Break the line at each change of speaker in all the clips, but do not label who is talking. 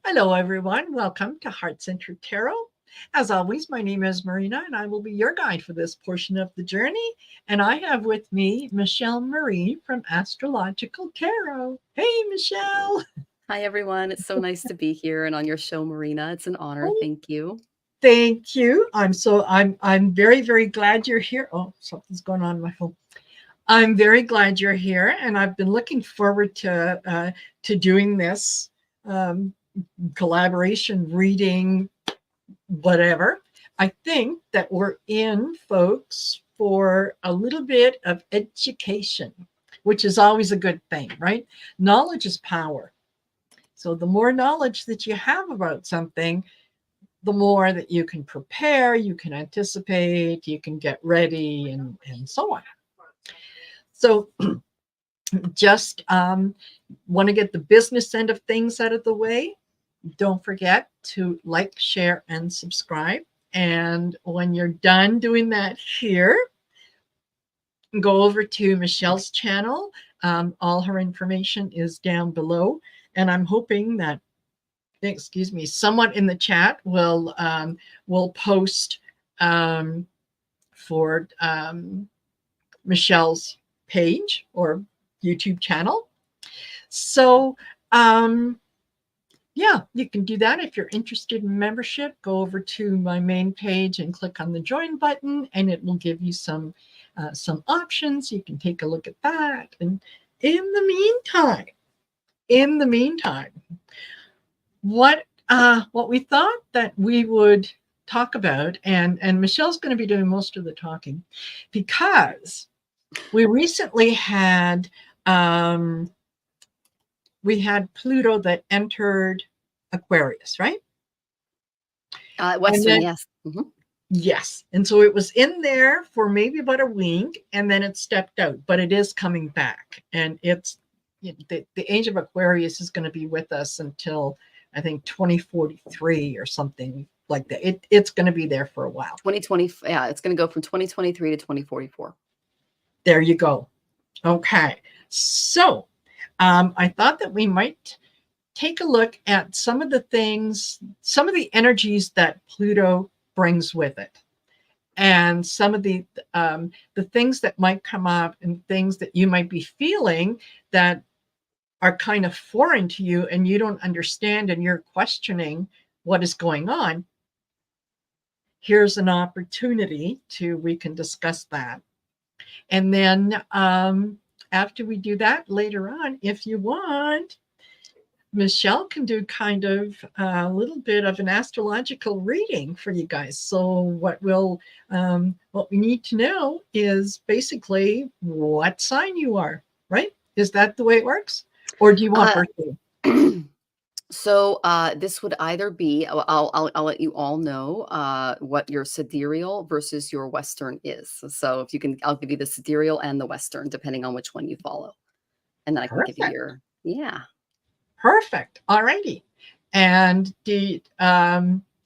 Hello, everyone. Welcome to Heart Centered Tarot. As always, my name is Marina, and I will be your guide for this portion of the journey. And I have with me Michelle Marie from Astrological Tarot. Hey, Michelle.
Hi, everyone. It's so nice to be here and on your show, Marina. It's an honor.
Oh,
Thank you.
thank you. I'm very glad you're here. Oh, something's going on in my phone. I'm very glad you're here, and I've been looking forward to doing this um, collaboration reading whatever. I think that we're in, folks, for a little bit of education, which is always a good thing, right? Knowledge is power. So the more knowledge that you have about something, the more that you can prepare, you can anticipate, you can get ready, and so on. So just want to get the business end of things out of the way. Don't forget to like, share, and subscribe. And when you're done doing that here, go over to Michelle's channel. All her information is down below. And I'm hoping that, excuse me, someone in the chat will post for Michelle's page or YouTube channel. So, yeah, you can do that. If you're interested in membership, go over to my main page and click on the join button, and it will give you some options. You can take a look at that. And in the meantime, what we thought that we would talk about, and Michelle's going to be doing most of the talking, because we recently had Pluto that entered Aquarius, right?
Western, yes. Mm-hmm.
Yes. And so it was in there for maybe about a week, and then it stepped out, but it is coming back. And it's the age of Aquarius is going to be with us until, I think, 2043 or something like that. It's going to be there for a while.
2020, yeah, it's going to go from 2023 to 2044.
There you go. Okay. So I thought that we might take a look at some of the things, some of the energies that Pluto brings with it, and some of the things that might come up and things that you might be feeling that are kind of foreign to you and you don't understand and you're questioning what is going on. Here's an opportunity we can discuss that. And then after we do that later on, if you want, Michelle can do kind of a little bit of an astrological reading for you guys. So what we need to know is basically what sign you are, right? Is that the way it works? Or do you want birthday?
So this would either be, I'll let you all know what your sidereal versus your Western is. So if you can, I'll give you the sidereal and the Western, depending on which one you follow. And then I can give you your, yeah.
Perfect. All righty. And do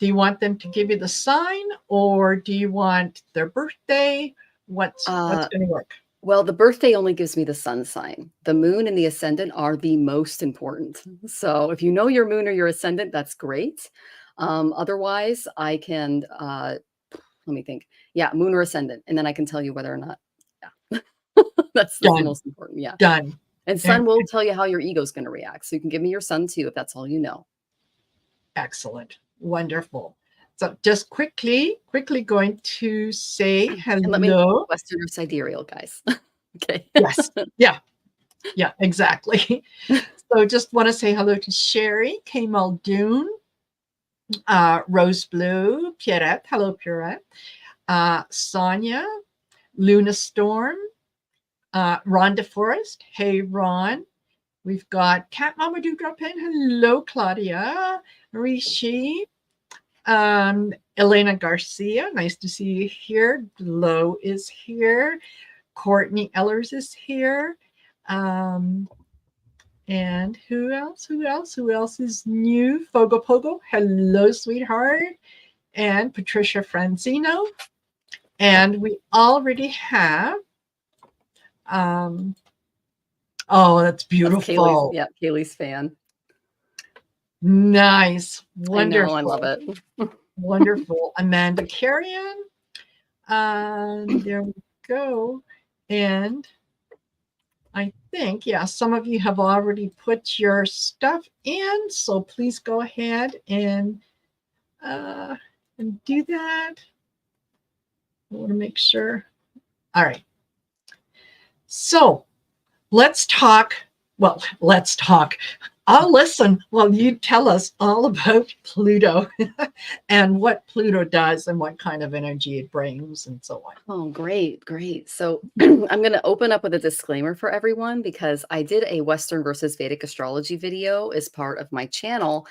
you want them to give you the sign, or do you want their birthday? What's going to work?
Well, the birthday only gives me the sun sign. The moon and the ascendant are the most important. So if you know your moon or your ascendant, that's great. Otherwise, I can, let me think. Yeah, moon or ascendant. And then I can tell you whether or not, yeah. That's the most important. Yeah.
Done.
And sun will tell you how your ego is going to react. So you can give me your sun too, if that's all you know.
Excellent. Wonderful. So just quickly going to say hello.
And let me know Western or sidereal, guys. Okay.
Yes. Yeah. Yeah, exactly. So just want to say hello to Sherry, K. Muldoon, Rose Blue, Pierrette. Hello, Pierrette. Sonia, Luna Storm, Ron DeForest. Hey, Ron. We've got Cat Mama Dewdrop Pen. Hello, Claudia. Rishi. Elena Garcia. Nice to see you here. Glow is here. Courtney Ellers is here. And who else? Who else is new? Fogo Pogo. Hello, sweetheart. And Patricia Franzino. And we already have oh, that's beautiful.
That's Kaylee's fan.
Nice.
I know, I love
Wonderful.
it.
Wonderful. Amanda Carrion. There we go. And I think, yeah, some of you have already put your stuff in. So please go ahead and do that. I want to make sure. All right. So let's talk. Well, let's talk. I'll listen while you tell us all about Pluto and what Pluto does and what kind of energy it brings and so on.
Oh, great, great. So I'm going to open up with a disclaimer for everyone because I did a Western versus Vedic astrology video as part of my channel.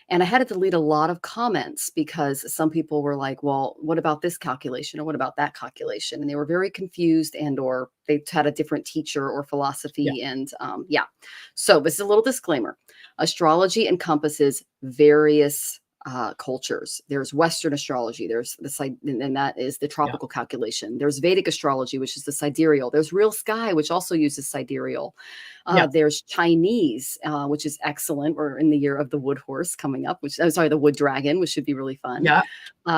And I had to delete a lot of comments because some people were like, well, what about this calculation or what about that calculation? And they were very confused and or they had a different teacher or philosophy.
Yeah.
And yeah, so this is a little disclaimer. Astrology encompasses various cultures. There's Western astrology. There's the side, and that is the tropical calculation. There's Vedic astrology, which is the sidereal. There's real sky, which also uses sidereal. There's Chinese, which is excellent. We're in the year of the wood horse coming up, which I'm sorry, the wood dragon, which should be really fun.
Yeah.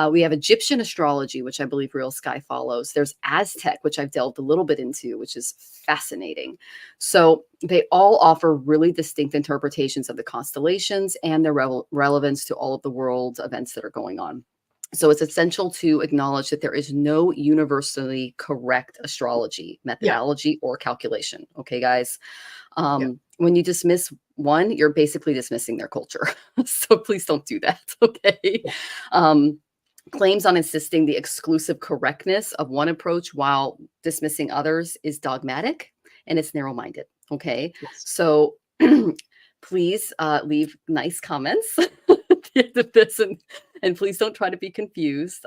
We have Egyptian astrology, which I believe real sky follows. There's Aztec, which I've delved a little bit into, which is fascinating. So they all offer really distinct interpretations of the constellations and their relevance to all of the world events that are going on. So it's essential to acknowledge that there is no universally correct astrology, methodology, or calculation. Okay, guys. When you dismiss one, you're basically dismissing their culture. So please don't do that. Okay. Claims on insisting the exclusive correctness of one approach while dismissing others is dogmatic and it's narrow-minded. Okay.
Yes.
So please leave nice comments at the end of this and please don't try to be confused.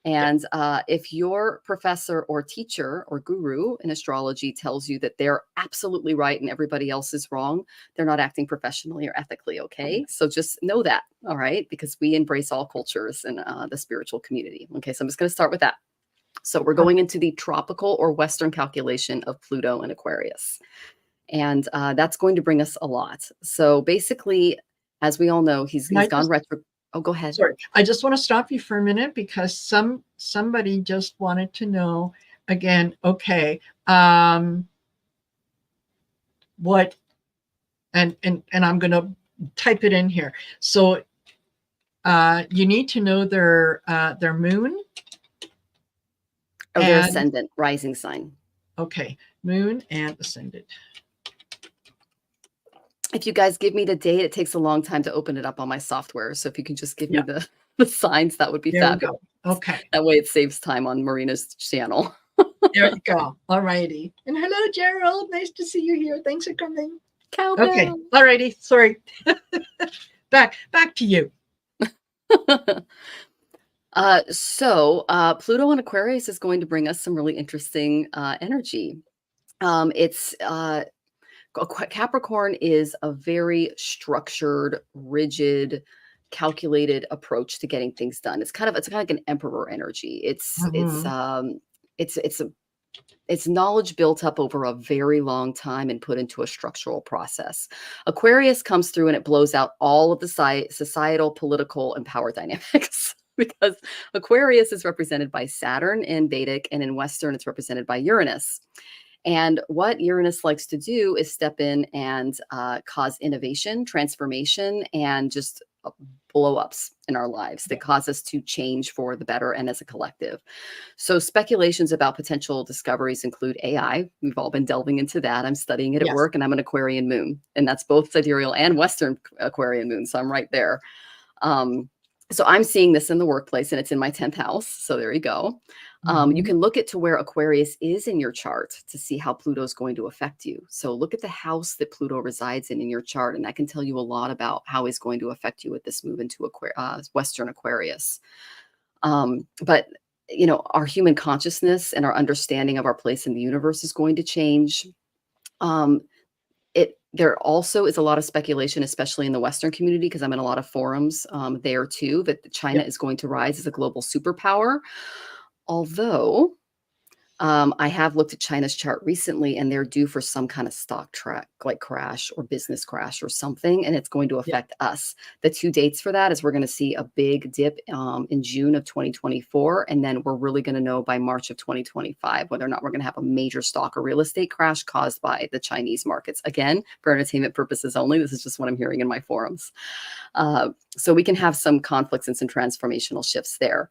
If your professor or teacher or guru in astrology tells you that they're absolutely right and everybody else is wrong, they're not acting professionally or ethically. Okay. So just know that. All right. Because we embrace all cultures in the spiritual community. Okay. So I'm just going to start with that. So we're going into the tropical or Western calculation of Pluto and Aquarius. And that's going to bring us a lot. So basically, as we all know, he's gone retro. Oh, go ahead.
Sorry, I just want to stop you for a minute because somebody just wanted to know again. Okay, what? And I'm going to type it in here. So you need to know their moon.
Or their ascendant, rising sign.
Okay, moon and ascendant.
If you guys give me the date, it takes a long time to open it up on my software. So if you can just give me the signs, that would be fabulous.
Okay.
That way it saves time on Marina's channel.
There you go. All righty. And hello, Gerald. Nice to see you here. Thanks for coming.
Cowbell.
Okay. All righty. Sorry. back to you.
Pluto and Aquarius is going to bring us some really interesting energy. Capricorn is a very structured, rigid, calculated approach to getting things done. It's kind of like an emperor energy. It's knowledge built up over a very long time and put into a structural process. Aquarius comes through and it blows out all of the societal, political, and power dynamics. Because Aquarius is represented by Saturn in Vedic, and in Western, it's represented by Uranus. And what Uranus likes to do is step in and cause innovation, transformation, and just blow-ups in our lives that cause us to change for the better and as a collective. So speculations about potential discoveries include AI. We've all been delving into that. I'm studying it at work, and I'm an Aquarian moon. And that's both sidereal and Western Aquarian moon. So I'm right there. So I'm seeing this in the workplace, and it's in my 10th house. So there you go. You can look at to where Aquarius is in your chart to see how Pluto is going to affect you. So look at the house that Pluto resides in your chart, and that can tell you a lot about how he's going to affect you with this move into Western Aquarius. But you know, our human consciousness and our understanding of our place in the universe is going to change. There also is a lot of speculation, especially in the Western community, because I'm in a lot of forums there too, that China is going to rise as a global superpower. Although I have looked at China's chart recently, and they're due for some kind of stock track, like crash or business crash or something, and it's going to
Yeah.
affect us. The two dates for that is we're going to see a big dip in June of 2024, and then we're really going to know by March of 2025 whether or not we're going to have a major stock or real estate crash caused by the Chinese markets. Again, for entertainment purposes only. This is just what I'm hearing in my forums. So we can have some conflicts and some transformational shifts there.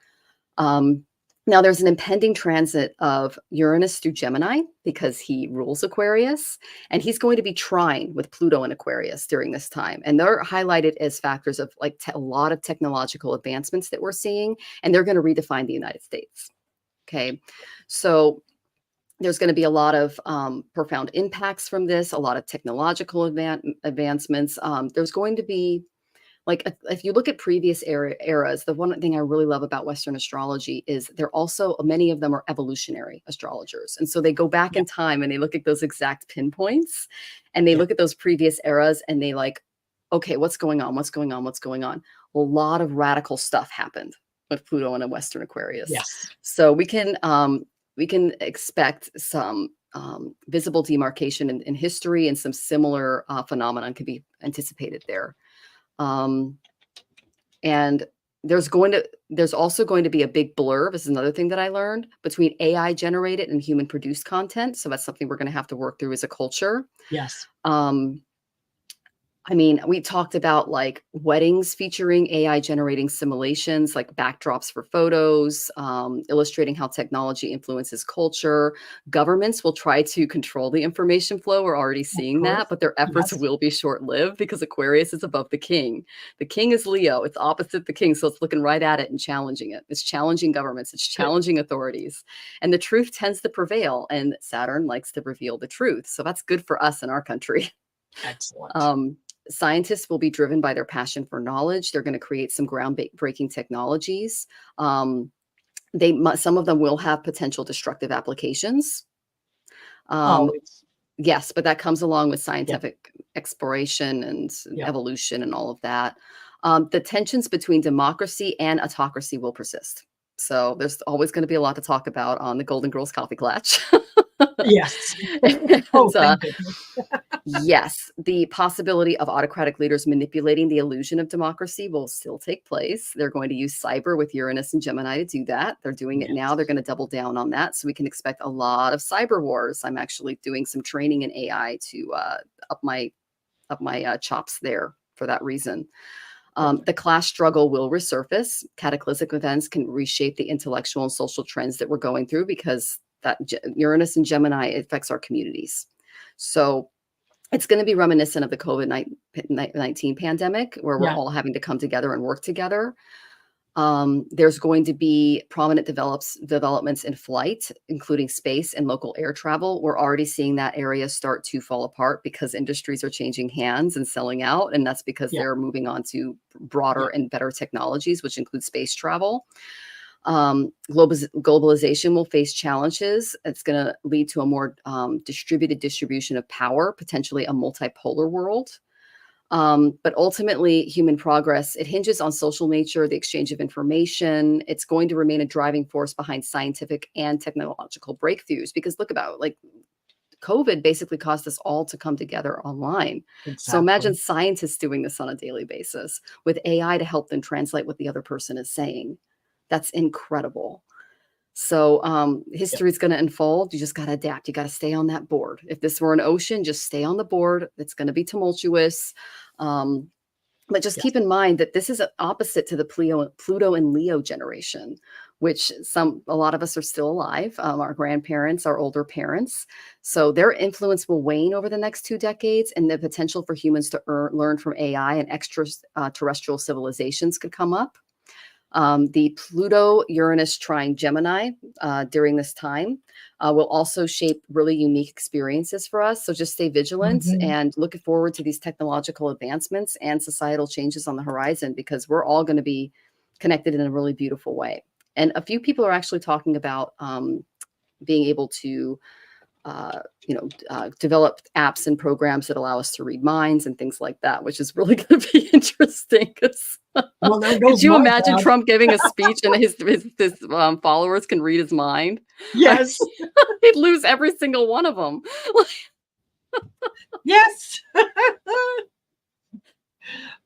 Now, there's an impending transit of Uranus through Gemini because he rules Aquarius, and he's going to be trine with Pluto in Aquarius during this time. And they're highlighted as factors of like a lot of technological advancements that we're seeing, and they're going to redefine the United States. Okay, so there's going to be a lot of profound impacts from this, a lot of technological advancements. There's going to be, like, if you look at previous eras, the one thing I really love about Western astrology is they're also, many of them are evolutionary astrologers. And so they go back in time and they look at those exact pinpoints and they look at those previous eras and they like, okay, what's going on? What's going on? What's going on? A lot of radical stuff happened with Pluto in a Western Aquarius.
Yes.
So we can expect some visible demarcation in history, and some similar phenomenon could be anticipated there. And there's also going to be a big blur. This is another thing that I learned, between AI generated and human produced content. So that's something we're going to have to work through as a culture.
Yes.
I mean, we talked about like weddings featuring AI generating simulations, like backdrops for photos, illustrating how technology influences culture. Governments will try to control the information flow. We're already seeing that, but their efforts will be short-lived because Aquarius is above the king. The king is Leo. It's opposite the king. So it's looking right at it and challenging it. It's challenging governments. It's challenging authorities. And the truth tends to prevail. And Saturn likes to reveal the truth. So that's good for us in our country.
Excellent.
Scientists will be driven by their passion for knowledge. They're going to create some groundbreaking technologies. Some of them will have potential destructive applications. Yes, but that comes along with scientific exploration and evolution and all of that. The tensions between democracy and autocracy will persist. So there's always going to be a lot to talk about on the Golden Girls Coffee Klatch.
Yes.
Yes, the possibility of autocratic leaders manipulating the illusion of democracy will still take place. They're going to use cyber with Uranus and Gemini to do that. They're doing it now. They're going to double down on that. So we can expect a lot of cyber wars. I'm actually doing some training in AI to up my chops there for that reason. The class struggle will resurface. Cataclysmic events can reshape the intellectual and social trends that we're going through, because that Uranus and Gemini affects our communities. So it's going to be reminiscent of the COVID-19 pandemic, where we're all having to come together and work together. There's going to be prominent developments in flight, including space and local air travel. We're already seeing that area start to fall apart because industries are changing hands and selling out. And that's because they're moving on to broader and better technologies, which include space travel. Globalization will face challenges. It's going to lead to a more distributed distribution of power, potentially a multipolar world. But ultimately, human progress, it hinges on social nature, the exchange of information. It's going to remain a driving force behind scientific and technological breakthroughs, because look about it, like COVID basically caused us all to come together online. So imagine scientists doing this on a daily basis with AI to help them translate what the other person is saying. That's incredible. So history is going to unfold. You just got to adapt. You got to stay on that board. If this were an ocean, just stay on the board. It's going to be tumultuous. But just keep in mind that this is opposite to the Pluto and Leo generation, which a lot of us are still alive. Our grandparents, our older parents. So their influence will wane over the next 2 decades, and the potential for humans to learn from AI and extraterrestrial civilizations could come up. The Pluto-Uranus trine Gemini during this time will also shape really unique experiences for us. So just stay vigilant and looking forward to these technological advancements and societal changes on the horizon, because we're all going to be connected in a really beautiful way. And a few people are actually talking about being able to developed apps and programs that allow us to read minds and things like that, which is really going to be interesting.
Well, there
Could
goes
you
my
imagine
dad.
Trump giving a speech and his followers can read his mind?
Yes.
He'd lose every single one of them.
Yes.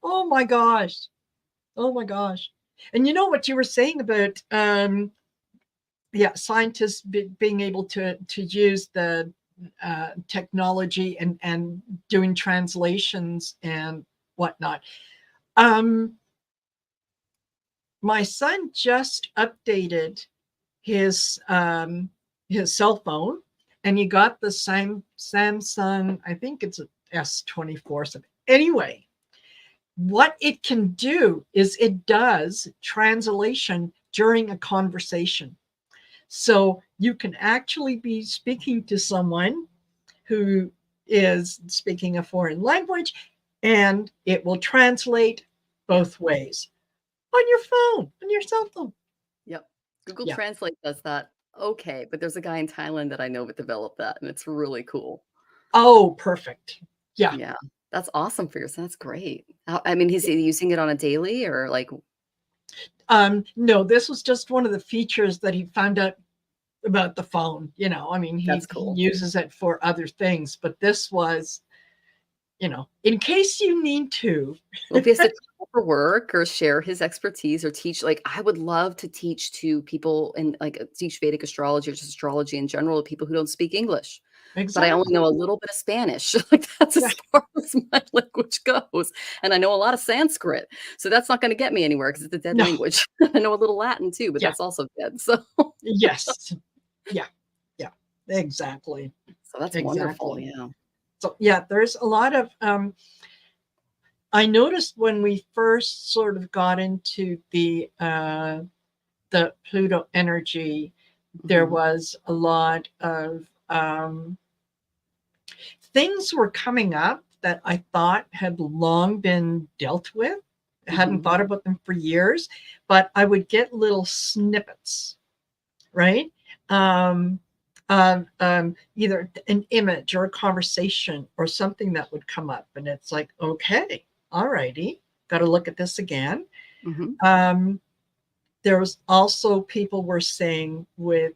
Oh my gosh. Oh my gosh. And you know what you were saying about scientists being able to use the technology and doing translations and whatnot. My son just updated his cell phone, and he got the same Samsung. I think it's a S24. So anyway, what it can do is it does translation during a conversation. So you can actually be speaking to someone who is speaking a foreign language, and it will translate both ways on your phone, on your cell phone.
Yep. Google
Yeah.
Translate does that. Okay, but there's a guy in Thailand that I know that developed that, and it's really cool.
Oh, perfect. Yeah.
Yeah, that's awesome for your son. That's great. I mean, is he using it on a daily or like?
No, this was just one of the features that he found out about the phone. I mean, he
That's cool.
uses it for other things, but this was, in case you need to.
Well, if he has to travel for work or share his expertise or teach, like I would love to teach to people and teach Vedic astrology or just astrology in general to people who don't speak English. But I only
Exactly.
know a little bit of Spanish. Like that's
Yeah.
as far as my language goes. And I know a lot of Sanskrit. So that's not going to get me anywhere because it's a dead
No.
language. I know a little Latin too, but
Yeah.
that's also dead. So
Yes. Yeah. Yeah. Exactly.
so that's wonderful.
Exactly.
Yeah.
So yeah, there's a lot of I noticed when we first sort of got into the Pluto energy, there
Mhm.
was a lot of things were coming up that I thought had long been dealt with. I hadn't
Mhm.
thought about them for years, but I would get little snippets, right? Either an image or a conversation or something that would come up. And it's like, okay, all righty, got to look at this again.
Mhm.
There was also people were saying with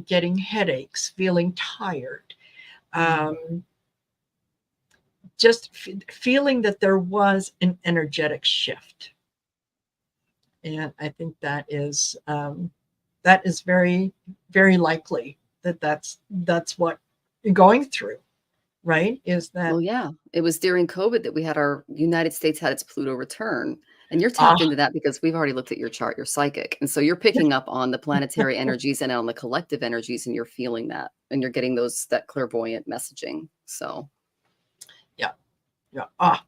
getting headaches, feeling tired,
Mm.
just feeling that there was an energetic shift. And I think that is very, very likely that's what you're going through, right? Is that
Well, yeah. It was during COVID that we had our United States had its Pluto return. And you're
ah
tapped into that because we've already looked at your chart, you're psychic. And so you're picking up on the planetary energies and on the collective energies, and you're feeling that. And you're getting that clairvoyant messaging. So
yeah, yeah,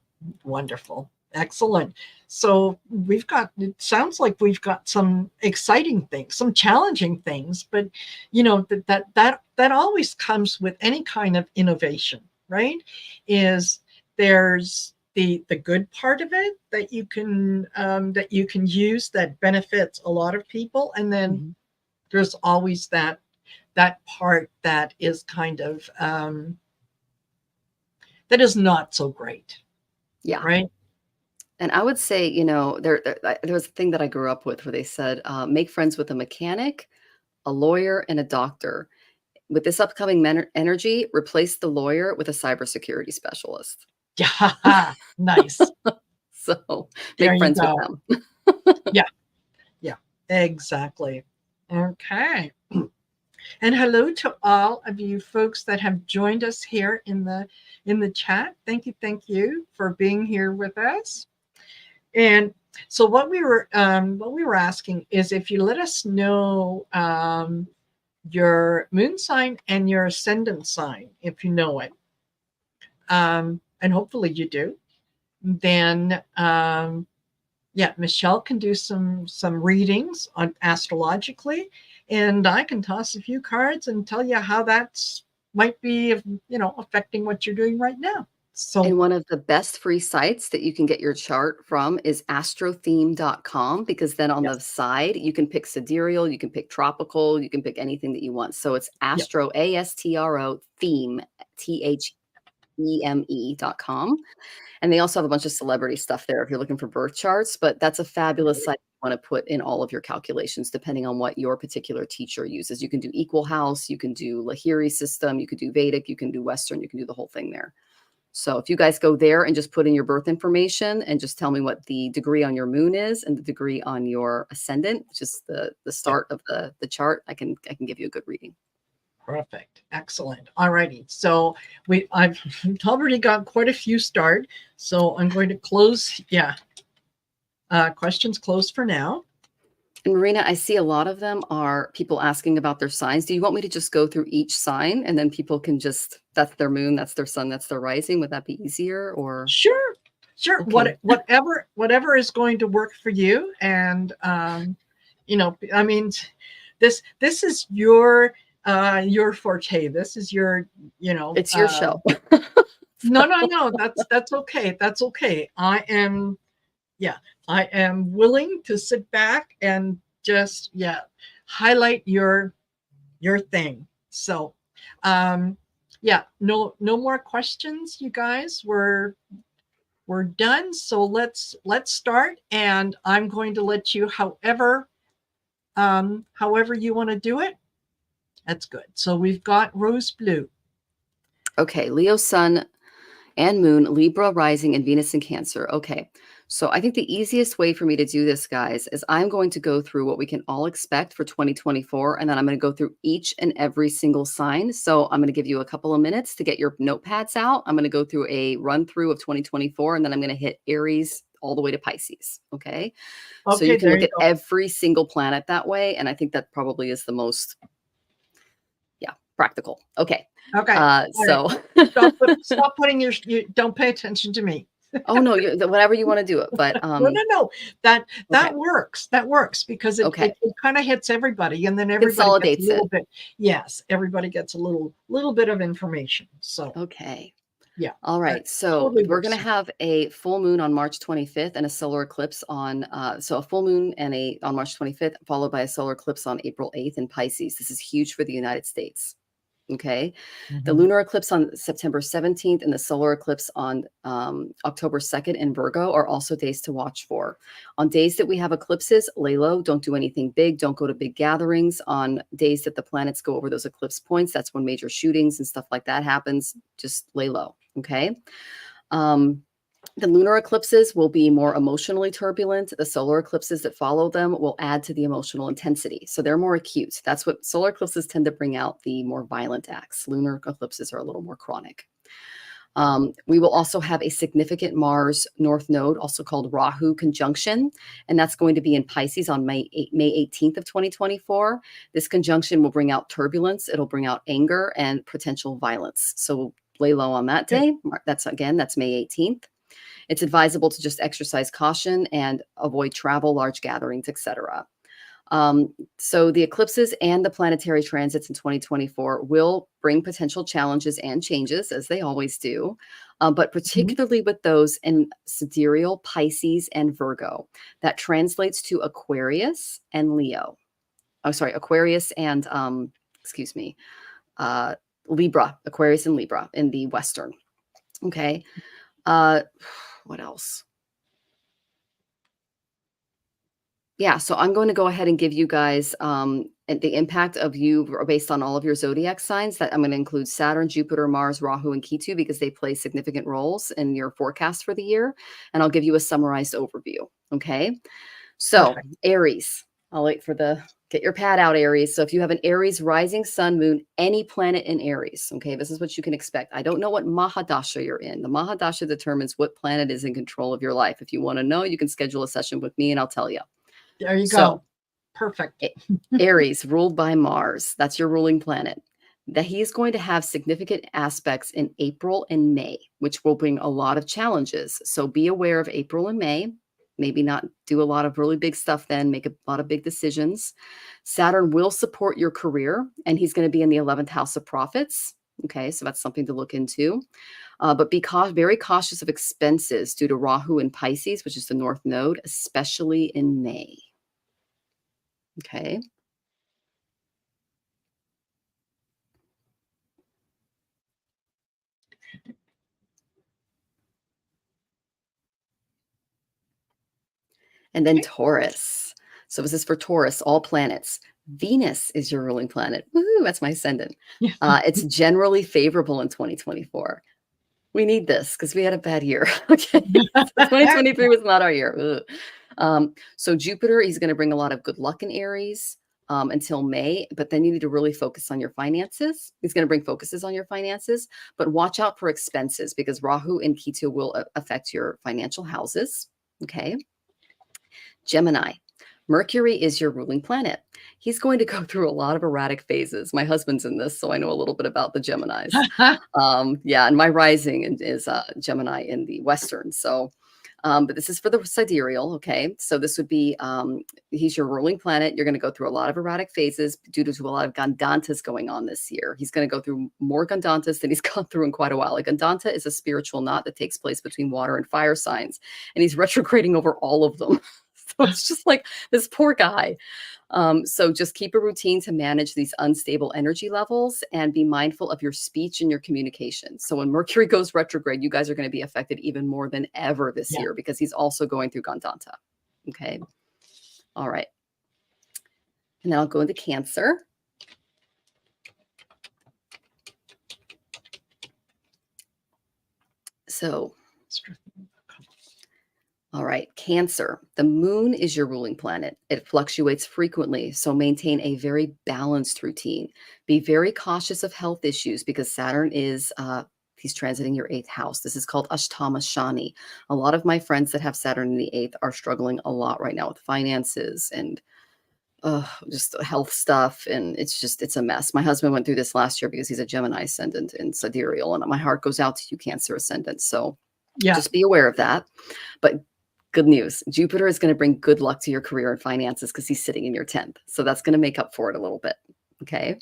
wonderful, excellent. So it sounds like we've got some exciting things, some challenging things, but that always comes with any kind of innovation, right? Is there's the good part of it that you can use that benefits a lot of people, and then
mhm.
there's always that part that is kind of that is not so great,
Yeah.
right?
And I would say, there was a thing that I grew up with where they said, make friends with a mechanic, a lawyer, and a doctor. With this upcoming energy, replace the lawyer with a cybersecurity specialist.
Yeah, nice.
So
There
make
you
friends with
go.
them.
Yeah, yeah, exactly. Okay. And hello to all of you folks that have joined us here in the chat. Thank you for being here with us. And so what we were asking is if you let us know your moon sign and your ascendant sign, if you know it, and hopefully you do, then yeah, Michelle can do some readings on astrologically, and I can toss a few cards and tell you how that's might be affecting what you're doing right now. So
And one of the best free sites that you can get your chart from is astrotheme.com, because then on
yes,
the side, you can pick sidereal, you can pick tropical, you can pick anything that you want. So it's
yeah,
astro, theme, theme.com. And they also have a bunch of celebrity stuff there if you're looking for birth charts, but that's a fabulous site you want to put in all of your calculations, depending on what your particular teacher uses. You can do equal house, you can do Lahiri system, you can do Vedic, you can do Western, you can do the whole thing there. So if you guys go there and just put in your birth information and just tell me what the degree on your moon is and the degree on your ascendant, which is the
yeah.
start of the chart, I can give you a good reading.
Perfect. Excellent. All righty. So I've already got quite a few started. So I'm going to close. Yeah. Questions closed for now.
And Marina, I see a lot of them are people asking about their signs. Do you want me to just go through each sign and then people can just, that's their moon, that's their sun, that's their rising? Would that be easier or?
Sure. Sure.
Okay.
Whatever is going to work for you. And, I mean, this is your forte. This is your,
It's your show.
No. That's okay. That's okay. I am willing to sit back and just, highlight your thing. So, no more questions, you guys. We're done. So let's start. And I'm going to let you, however you want to do it. That's good. So we've got rose blue.
Okay. Leo sun and moon, Libra rising, and Venus in Cancer. Okay. So I think the easiest way for me to do this, guys, is I'm going to go through what we can all expect for 2024. And then I'm going to go through each and every single sign. So I'm going to give you a couple of minutes to get your notepads out. I'm going to go through a run through of 2024, and then I'm going to hit Aries all the way to Pisces. Okay. So you can look at every single planet that way. And I think that probably is the most, practical. Okay.
Okay.
So
stop putting you don't pay attention to me.
Oh no, whatever you want to do it, but
no. That works. That works because it kind of hits everybody, and then everybody
consolidates
gets a little bit. Yes, everybody gets a little bit of information. So
okay.
Yeah.
All right. So
totally
we're going to have a full moon on March 25th and a solar eclipse on, so a full moon and on March 25th, followed by a solar eclipse on April 8th in Pisces. This is huge for the United States. Okay. The lunar eclipse on September 17th and the solar eclipse on October 2nd in Virgo are also days to watch for. On days that we have eclipses, lay low, don't do anything big, don't go to big gatherings. On days that the planets go over those eclipse points, that's when major shootings and stuff like that happens. Just lay low. Okay. The lunar eclipses will be more emotionally turbulent. The solar eclipses that follow them will add to the emotional intensity. So they're more acute. That's what solar eclipses tend to bring out, the more violent acts. Lunar eclipses are a little more chronic. We will also have a significant Mars North Node, also called Rahu conjunction, and that's going to be in Pisces on May 18th of 2024. This conjunction will bring out turbulence. It'll bring out anger and potential violence. So lay low on that day. That's May 18th. It's advisable to just exercise caution and avoid travel, large gatherings, etc. So the eclipses and the planetary transits in 2024 will bring potential challenges and changes, as they always do, but particularly with those in sidereal, Pisces, and Virgo. That translates to Aquarius and Leo. Oh, sorry, Aquarius and, Libra, Aquarius and Libra in the Western. Okay. What else? Yeah, so I'm going to go ahead and give you guys the impact of you based on all of your zodiac signs. That I'm going to include Saturn, Jupiter, Mars, Rahu, and Ketu because they play significant roles in your forecast for the year. And I'll give you a summarized overview. Okay. So Aries, I'll wait for get your pad out, Aries. So if you have an Aries rising sun, moon, any planet in Aries, okay, this is what you can expect. I don't know what Mahadasha you're in. The Mahadasha determines what planet is in control of your life. If you want to know, you can schedule a session with me and I'll tell you.
There you go. Perfect.
Aries, ruled by Mars. That's your ruling planet. That he is going to have significant aspects in April and May, which will bring a lot of challenges. So be aware of April and May. Maybe not do a lot of really big stuff then, make a lot of big decisions. Saturn will support your career, and he's going to be in the 11th house of profits. Okay, so that's something to look into. But be very cautious of expenses due to Rahu in Pisces, which is the North Node, especially in May. Okay. And then Taurus. So this is for Taurus, all planets. Venus is your ruling planet. Woohoo, that's my ascendant.
Yeah.
It's generally favorable in 2024. We need this because we had a bad year. Okay. 2023 was not our year. So Jupiter, he's going to bring a lot of good luck in Aries until May, but then you need to really focus on your finances. He's going to bring focuses on your finances, but watch out for expenses because Rahu and Ketu will affect your financial houses. Okay. Gemini. Mercury is your ruling planet. He's going to go through a lot of erratic phases. My husband's in this, so I know a little bit about the Geminis. Yeah, and my rising is Gemini in the Western. So, but this is for the sidereal, okay? So this would be, he's your ruling planet. You're going to go through a lot of erratic phases due to a lot of Gandantas going on this year. He's going to go through more Gandantas than he's gone through in quite a while. A Gandanta is a spiritual knot that takes place between water and fire signs, and he's retrograding over all of them. So it's just like this poor guy. So just keep a routine to manage these unstable energy levels and be mindful of your speech and your communication. So when Mercury goes retrograde, you guys are going to be affected even more than ever this year because he's also going through Gandanta. Okay. All right. And then I'll go into Cancer. So all right, Cancer. The moon is your ruling planet. It fluctuates frequently, so maintain a very balanced routine. Be very cautious of health issues because Saturn is, he's transiting your 8th house. This is called Ashtama Shani. A lot of my friends that have Saturn in the 8th are struggling a lot right now with finances and just health stuff. And it's a mess. My husband went through this last year because he's a Gemini ascendant in sidereal, and my heart goes out to you, Cancer ascendant. So just be aware of that. But good news. Jupiter is going to bring good luck to your career and finances because he's sitting in your 10th. So that's going to make up for it a little bit. Okay.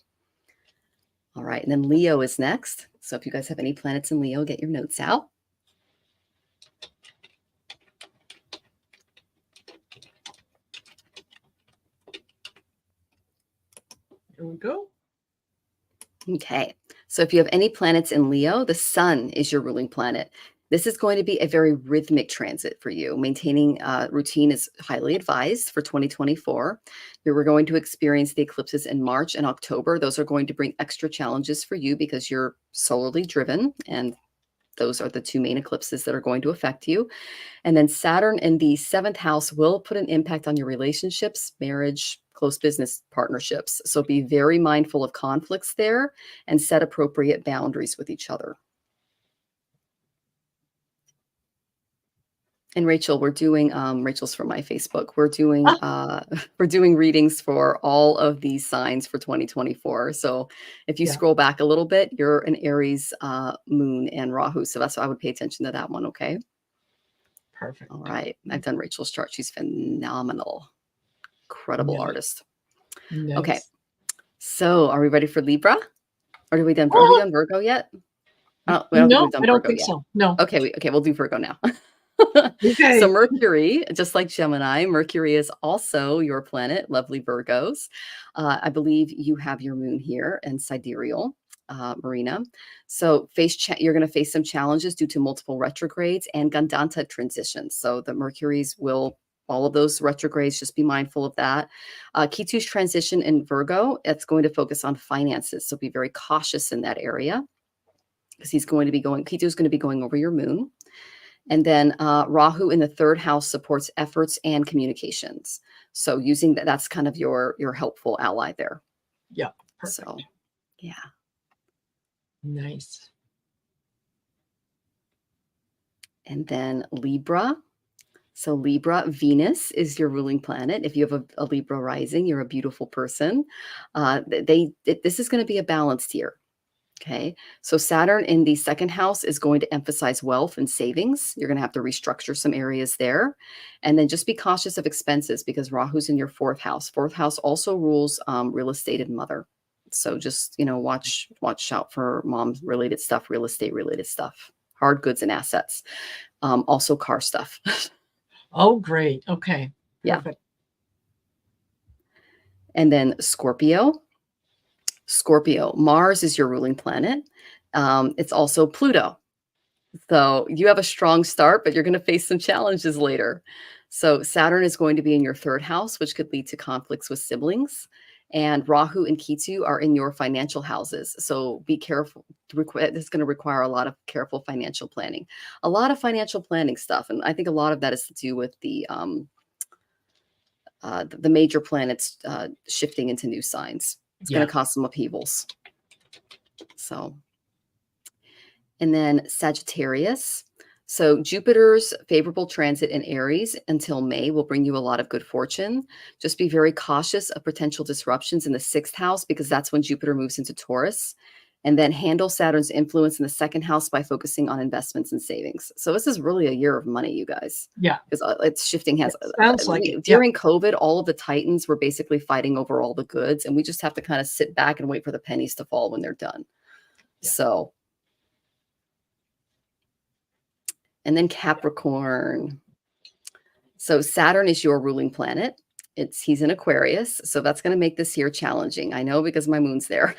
All right. And then Leo is next. So if you guys have any planets in Leo, get your notes out.
Here we go.
Okay. So if you have any planets in Leo, the sun is your ruling planet. This is going to be a very rhythmic transit for you. Maintaining routine is highly advised for 2024. We're going to experience the eclipses in March and October. Those are going to bring extra challenges for you because you're solarly driven, and those are the 2 main eclipses that are going to affect you. And then Saturn in the 7th house will put an impact on your relationships, marriage, close business partnerships. So be very mindful of conflicts there and set appropriate boundaries with each other. And Rachel, we're doing, Rachel's from my Facebook. We're doing readings for all of these signs for 2024. So if you scroll back a little bit, you're an Aries moon and Rahu. So that's why I would pay attention to that one. Okay.
Perfect.
All right. I've done Rachel's chart. She's phenomenal. Incredible artist.
Nice.
Okay. So are we ready for Libra? Or have we done Virgo yet?
No, I don't think so. No.
Okay. We'll do Virgo now.
Okay.
So Mercury, just like Gemini, Mercury is also your planet, lovely Virgos. I believe you have your moon here in sidereal, Marina. So you're going to face some challenges due to multiple retrogrades and Gandanta transitions. So the Mercuries will, all of those retrogrades, just be mindful of that. Ketu's transition in Virgo, it's going to focus on finances. So be very cautious in that area because Ketu's going to be going over your moon. And then Rahu in the 3rd house supports efforts and communications. So using that's kind of your helpful ally there.
Yeah. Perfect.
So, yeah.
Nice. And
then Libra. So Libra, Venus is your ruling planet. If you have a Libra rising, you're a beautiful person. This is going to be a balanced year. Okay, so Saturn in the 2nd house is going to emphasize wealth and savings. You're going to have to restructure some areas there. And then just be cautious of expenses because Rahu's in your 4th house. 4th house also rules real estate and mother. So just, watch out for mom related stuff, real estate related stuff, hard goods and assets. Also car stuff.
Oh, great. Okay.
Yeah.
Perfect.
And then Scorpio, Mars is your ruling planet. It's also Pluto. So you have a strong start, but you're going to face some challenges later. So Saturn is going to be in your third house, which could lead to conflicts with siblings. And Rahu and Ketu are in your financial houses. So be careful. This is going to require a lot of careful financial planning, a lot of financial planning stuff. And I think a lot of that is to do with the major planets shifting into new signs. It's going to cause some upheavals. So, and then Sagittarius. So Jupiter's favorable transit in Aries until May will bring you a lot of good fortune. Just be very cautious of potential disruptions in the 6th house, because that's when Jupiter moves into Taurus. And then handle Saturn's influence in the 2nd house by focusing on investments and savings. So this is really a year of money, you guys.
Yeah.
Because it's shifting hands.
It sounds like it.
During COVID, all of the titans were basically fighting over all the goods, and we just have to kind of sit back and wait for the pennies to fall when they're done. Yeah. So. And then Capricorn. So Saturn is your ruling planet. He's in Aquarius. So that's going to make this year challenging. I know, because my moon's there.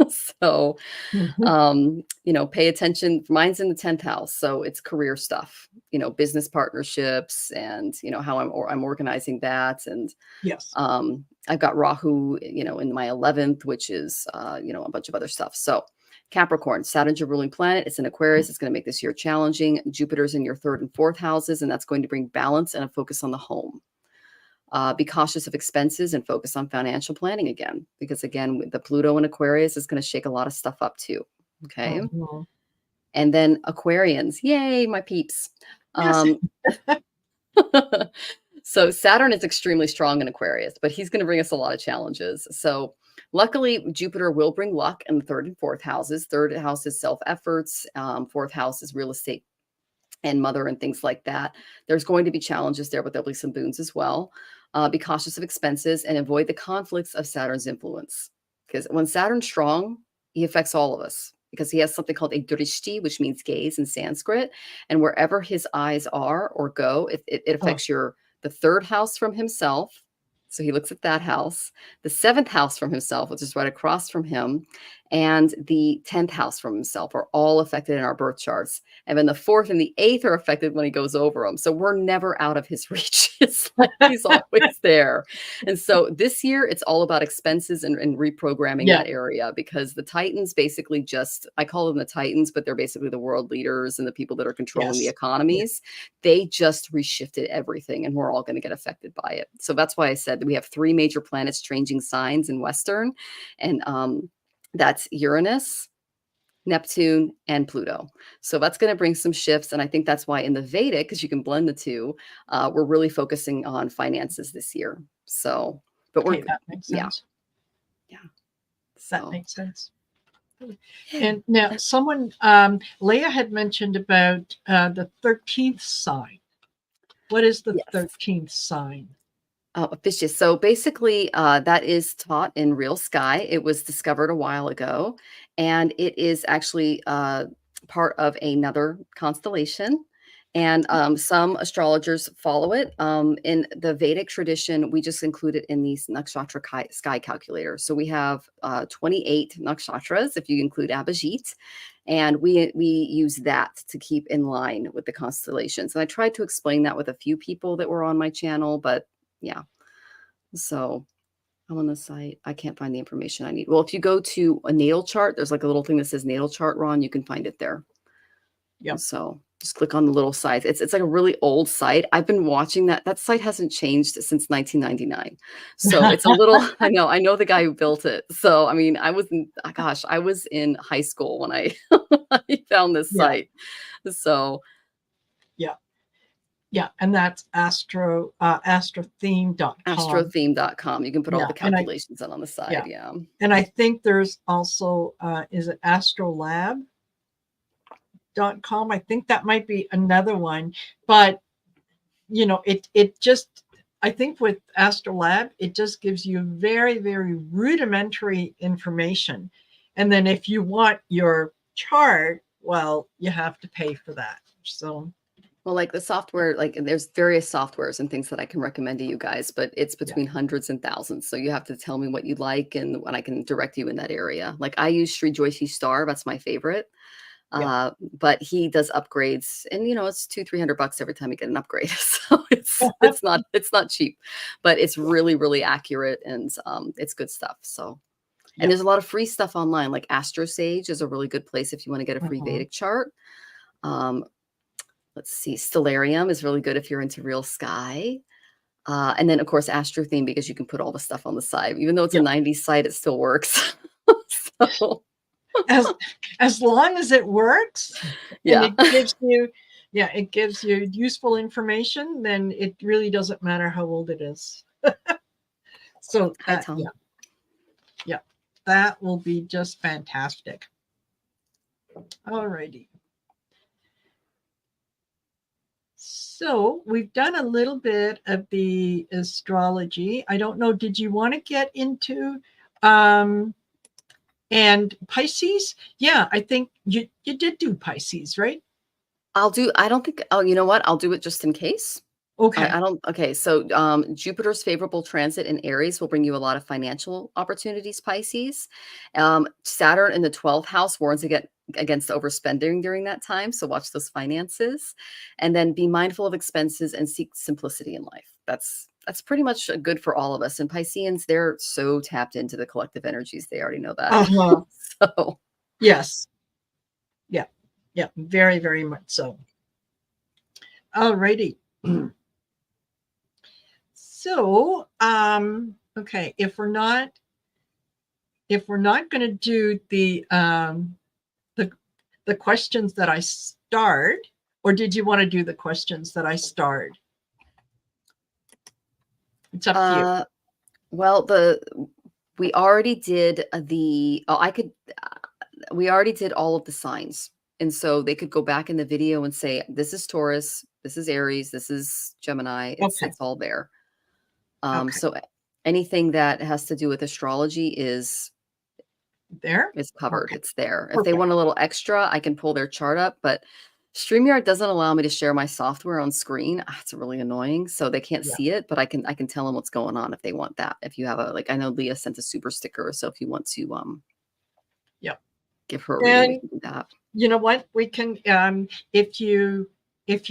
So, pay attention. Mine's in the 10th house. So it's career stuff, business partnerships and, how I'm organizing that. And
yes,
I've got Rahu, in my 11th, which is, a bunch of other stuff. So Capricorn, Saturn's your ruling planet. It's in Aquarius. It's going to make this year challenging. Jupiter's in your 3rd and 4th houses, and that's going to bring balance and a focus on the home. Be cautious of expenses and focus on financial planning again, because again, with the Pluto in Aquarius is going to shake a lot of stuff up too. Okay. And then Aquarians, yay, my peeps.
Yes.
So Saturn is extremely strong in Aquarius, but he's going to bring us a lot of challenges. So luckily, Jupiter will bring luck in the 3rd and 4th houses. 3rd house is self-efforts. 4th house is real estate and mother and things like that. There's going to be challenges there, but there'll be some boons as well. Be cautious of expenses and avoid the conflicts of Saturn's influence. Because when Saturn's strong, he affects all of us, because he has something called a drishti, which means gaze in Sanskrit. And wherever his eyes are or go, it affects the 3rd house from himself. So he looks at that house, the 7th house from himself, which is right across from him, and the 10th house from himself are all affected in our birth charts. And then the 4th and the 8th are affected when he goes over them. So we're never out of his reach. It's like he's always there. And so this year, it's all about expenses and reprogramming that area, because the Titans basically I call them the Titans, but they're basically the world leaders and the people that are controlling the economies. They just reshifted everything, and we're all going to get affected by it. So that's why I said that we have 3 major planets changing signs in Western, and that's Uranus, Neptune, and Pluto. So that's going to bring some shifts. And I think that's why in the Vedic, because you can blend the two, we're really focusing on finances this year. So, but
that makes sense.
Yeah.
That makes sense. And now someone, Leah had mentioned about the 13th sign. What is the 13th sign?
Fishes. So basically, that is taught in Real Sky. It was discovered a while ago, and it is actually part of another constellation. And some astrologers follow it. In the Vedic tradition, we just include it in these nakshatra sky calculators. So we have 28 nakshatras, if you include Abhijit. And we use that to keep in line with the constellations. And I tried to explain that with a few people that were on my channel, but yeah. So I'm on the site. I can't find the information I need. Well, if you go to a natal chart, there's like a little thing that says natal chart, Ron. You can find it there. Yeah. So just click on the little site. It's like a really old site. I've been watching that. That site hasn't changed since 1999. So it's a little, I know the guy who built it. So, I mean, I was in high school when I found this site. So.
Yeah, and that's astrotheme.com.
Astrotheme.com. You can put all the calculations on the side. Yeah.
And I think there's also, is it astrolab.com? I think that might be another one. But, it just, I think with Astrolab, it just gives you very, very rudimentary information. And then if you want your chart, well, you have to pay for that. So,
well, like the software, like there's various softwares and things that I can recommend to you guys, but it's between hundreds and thousands. So you have to tell me what you like and when I can direct you in that area. Like I use Sri Joyce Star, that's my favorite. But he does upgrades, and it's $200-300 every time you get an upgrade. So it's not cheap, but it's really, really accurate, and it's good stuff. So, and there's a lot of free stuff online, like Astro Sage is a really good place if you want to get a free Vedic chart. Let's see, Stellarium is really good if you're into real sky. And then of course Astro Theme, because you can put all the stuff on the side. Even though it's a 90s site, it still works. So
as long as it works, and it gives you useful information, then it really doesn't matter how old it is. So that will be just fantastic. All righty. So we've done a little bit of the astrology. I don't know, did you want to get into and Pisces? Yeah, I think you did do Pisces, right?
I don't think, oh, you know what? I'll do it just in case.
Okay.
Okay. So Jupiter's favorable transit in Aries will bring you a lot of financial opportunities, Pisces. Saturn in the 12th house warns against overspending during that time. So watch those finances, and then be mindful of expenses and seek simplicity in life. That's pretty much good for all of us. And Pisceans, they're so tapped into the collective energies. They already know that. So
yes. Yeah, very, very much so. All righty. So, okay, if we're not going to do the questions that I starred, or did you want to do the questions that I starred? It's up to you.
Well, we already did we already did all of the signs. And so they could go back in the video and say, this is Taurus, this is Aries, this is Gemini. It's all there. So anything that has to do with astrology is covered. It's there. If they want a little extra, I can pull their chart up, but StreamYard doesn't allow me to share my software on screen. It's really annoying. So they can't see it, but I can tell them what's going on if they want that. If you have I know Leah sent a super sticker. So if you want to give her a reading, we can do that.
You know what? We can if you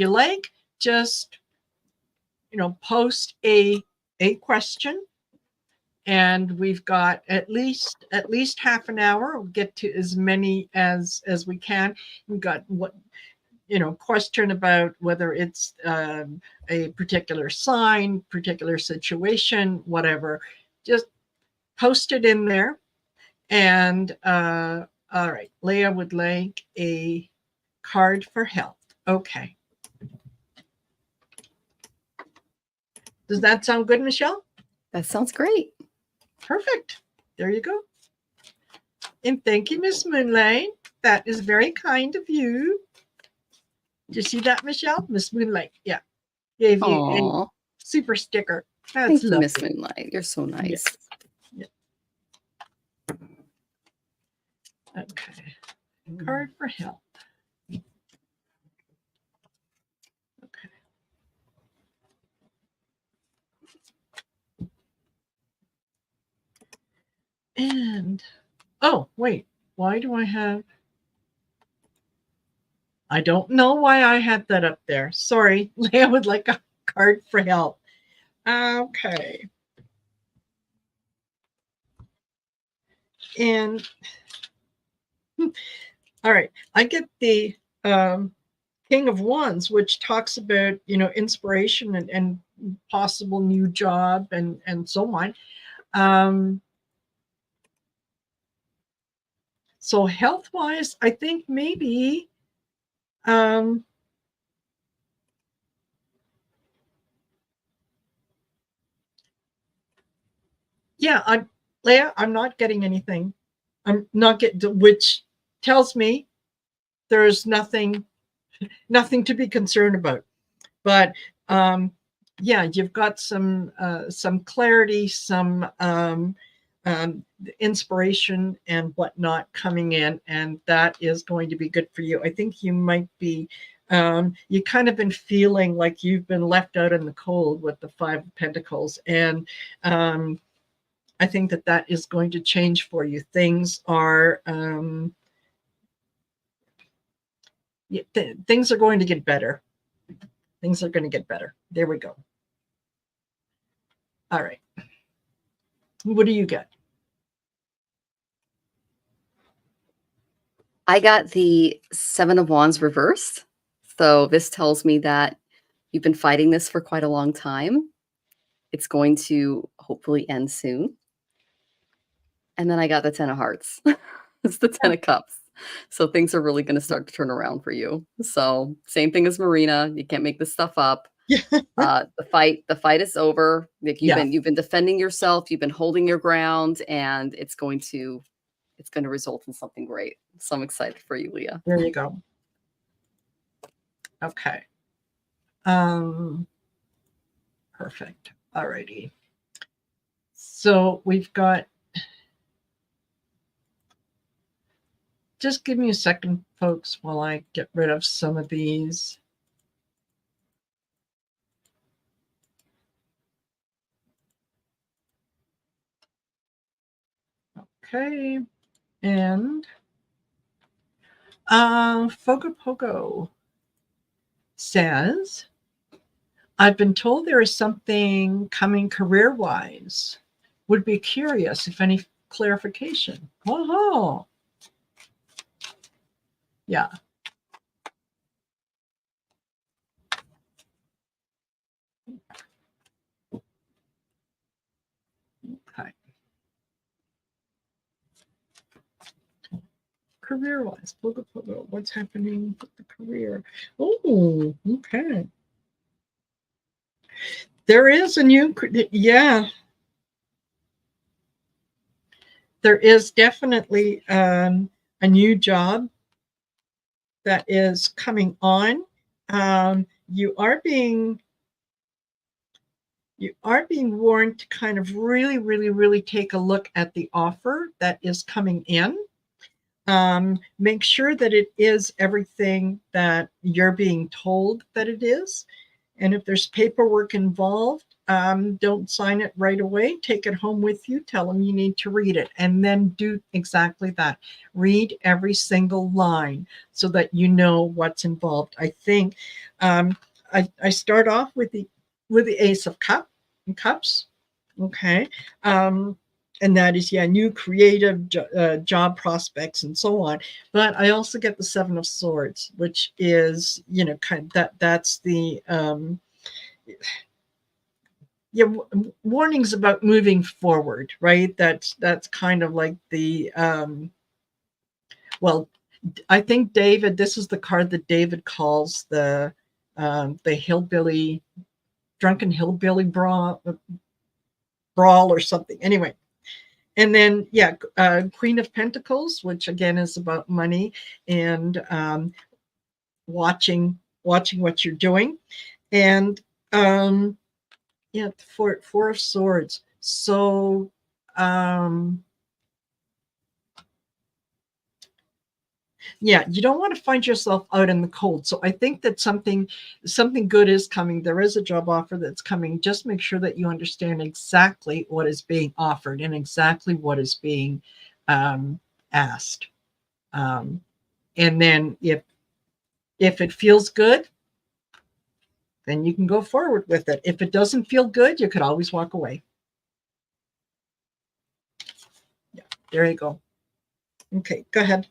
like, just post a question, and we've got at least half an hour. We'll get to as many as we can. We've got question about whether it's a particular sign, particular situation, whatever. Just post it in there. And all right, Leah would like a card for health. Okay. Does that sound good, Michelle?
That sounds great.
Perfect. There you go. And thank you, Miss Moonlight. That is very kind of you. Did you see that, Michelle? Miss Moonlight, yeah. Gave you a super sticker.
Thank you, Miss Moonlight. You're so nice.
Yeah. Okay. Card for health. Okay. And, oh, wait. Why do I have... I don't know why I had that up there. Sorry. Leah would like a card for health. Okay. And all right, I get the King of Wands, which talks about inspiration and possible new job and so on. So health wise, I think maybe yeah, Leah, I'm not getting anything. I'm not getting, which tells me there's nothing to be concerned about. But yeah, you've got some clarity, some inspiration and whatnot coming in, and that is going to be good for you. I think you might be you kind of been feeling like you've been left out in the cold with the Five of Pentacles, and I think that that is going to change for you. Things are things are going to get better. Things are going to get better. There we go. All right. What do you get?
I got the Seven of Wands reversed. So this tells me that you've been fighting this for quite a long time. It's going to hopefully end soon. And then I got the Ten of Hearts. It's the Ten of Cups. So things are really going to start to turn around for you. So same thing as Marina. You can't make this stuff up.
Yeah.
The fight is over. Like you've been defending yourself. You've been holding your ground, and it's going to result in something great. So I'm excited for you, Leah.
There you go. Okay. Perfect. Alrighty. So we've got, just give me a second, folks, while I get rid of some of these. Okay. And Fogo Pogo says, I've been told there is something coming career-wise. Would be curious if any clarification. Oh, yeah. Okay. Career-wise, Pogo Pogo, what's happening with the career? Oh, okay. There is a new, yeah. There is definitely a new job that is coming on. You are being warned to kind of really take a look at the offer that is coming in. Make sure that it is everything that you're being told that it is. And if there's paperwork involved, don't sign it right away. Take it home with you. Tell them you need to read it, and then do exactly that. Read every single line so that you know what's involved. I think I start off with the Ace of Cups. Okay. And that is, yeah, new creative job prospects and so on. But I also get the Seven of Swords, which is, you know, kind of that's the warnings about moving forward, right? That's kind of like the well, I think David, this is the card that David calls the hillbilly, drunken hillbilly brawl or something. Anyway. And then, yeah, Queen of Pentacles, which again is about money and watching what you're doing. And yeah, Four of Swords. So yeah, you don't want to find yourself out in the cold. So I think that something good is coming. There is a job offer that's coming. Just make sure that you understand exactly what is being offered and exactly what is being asked. And then if it feels good, then you can go forward with it. If it doesn't feel good, you could always walk away. Yeah, there you go. Okay, go ahead.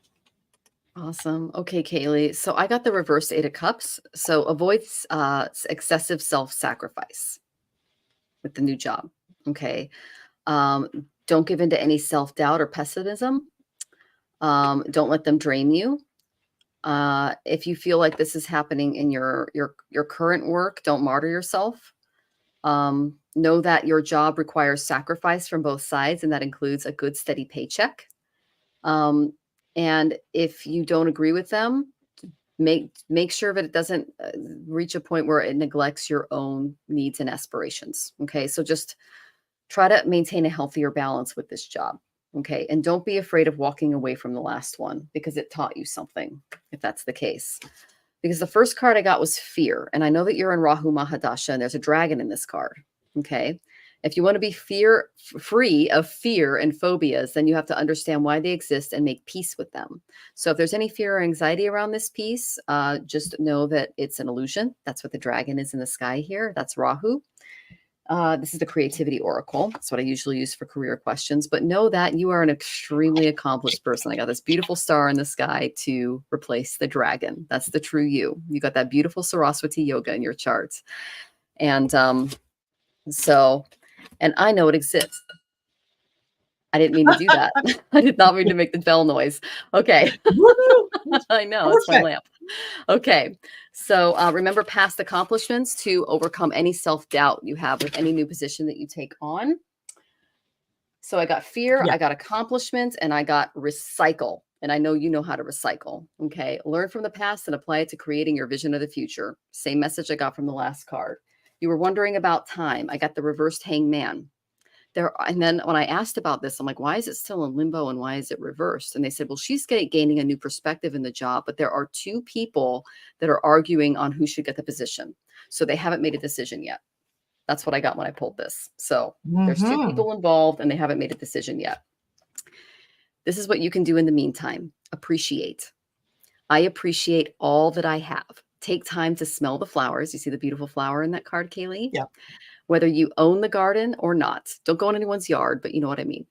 Awesome. Okay, Kaylee. So I got the reverse Eight of Cups. So avoid excessive self-sacrifice with the new job. Okay. Don't give in to any self-doubt or pessimism. Don't let them drain you. If you feel like this is happening in your current work, don't martyr yourself. Know that your job requires sacrifice from both sides, and that includes a good, steady paycheck. And if you don't agree with them, make sure that it doesn't reach a point where it neglects your own needs and aspirations. Okay, so just try to maintain a healthier balance with this job. Okay, and don't be afraid of walking away from the last one because it taught you something, if that's the case. Because the first card I got was fear, and I know that you're in Rahu Mahadasha, and there's a dragon in this card. Okay, if you want to be free of fear and phobias, then you have to understand why they exist and make peace with them. So if there's any fear or anxiety around this piece, just know that it's an illusion. That's what the dragon is in the sky here. That's Rahu. This is the creativity oracle. That's what I usually use for career questions. But know that you are an extremely accomplished person. I got this beautiful star in the sky to replace the dragon. That's the true you. You got that beautiful Saraswati yoga in your chart. And and I know it exists. I didn't mean to do that. I did not mean to make the bell noise. Okay. I know, it's my lamp. Okay. So remember past accomplishments to overcome any self-doubt you have with any new position that you take on. So I got fear, I got accomplishments, and I got recycle. And I know you know how to recycle. Okay. Learn from the past and apply it to creating your vision of the future. Same message I got from the last card. You were wondering about time. I got the reversed hangman. And then when I asked about this, I'm like, why is it still in limbo and why is it reversed? And they said, well, she's gaining a new perspective in the job, but there are two people that are arguing on who should get the position. So they haven't made a decision yet. That's what I got when I pulled this. So there's two people involved and they haven't made a decision yet. This is what you can do in the meantime. Appreciate. I appreciate all that I have. Take time to smell the flowers. You see the beautiful flower in that card, Kaylee?
Yeah.
Whether you own the garden or not. Don't go in anyone's yard, but you know what I mean.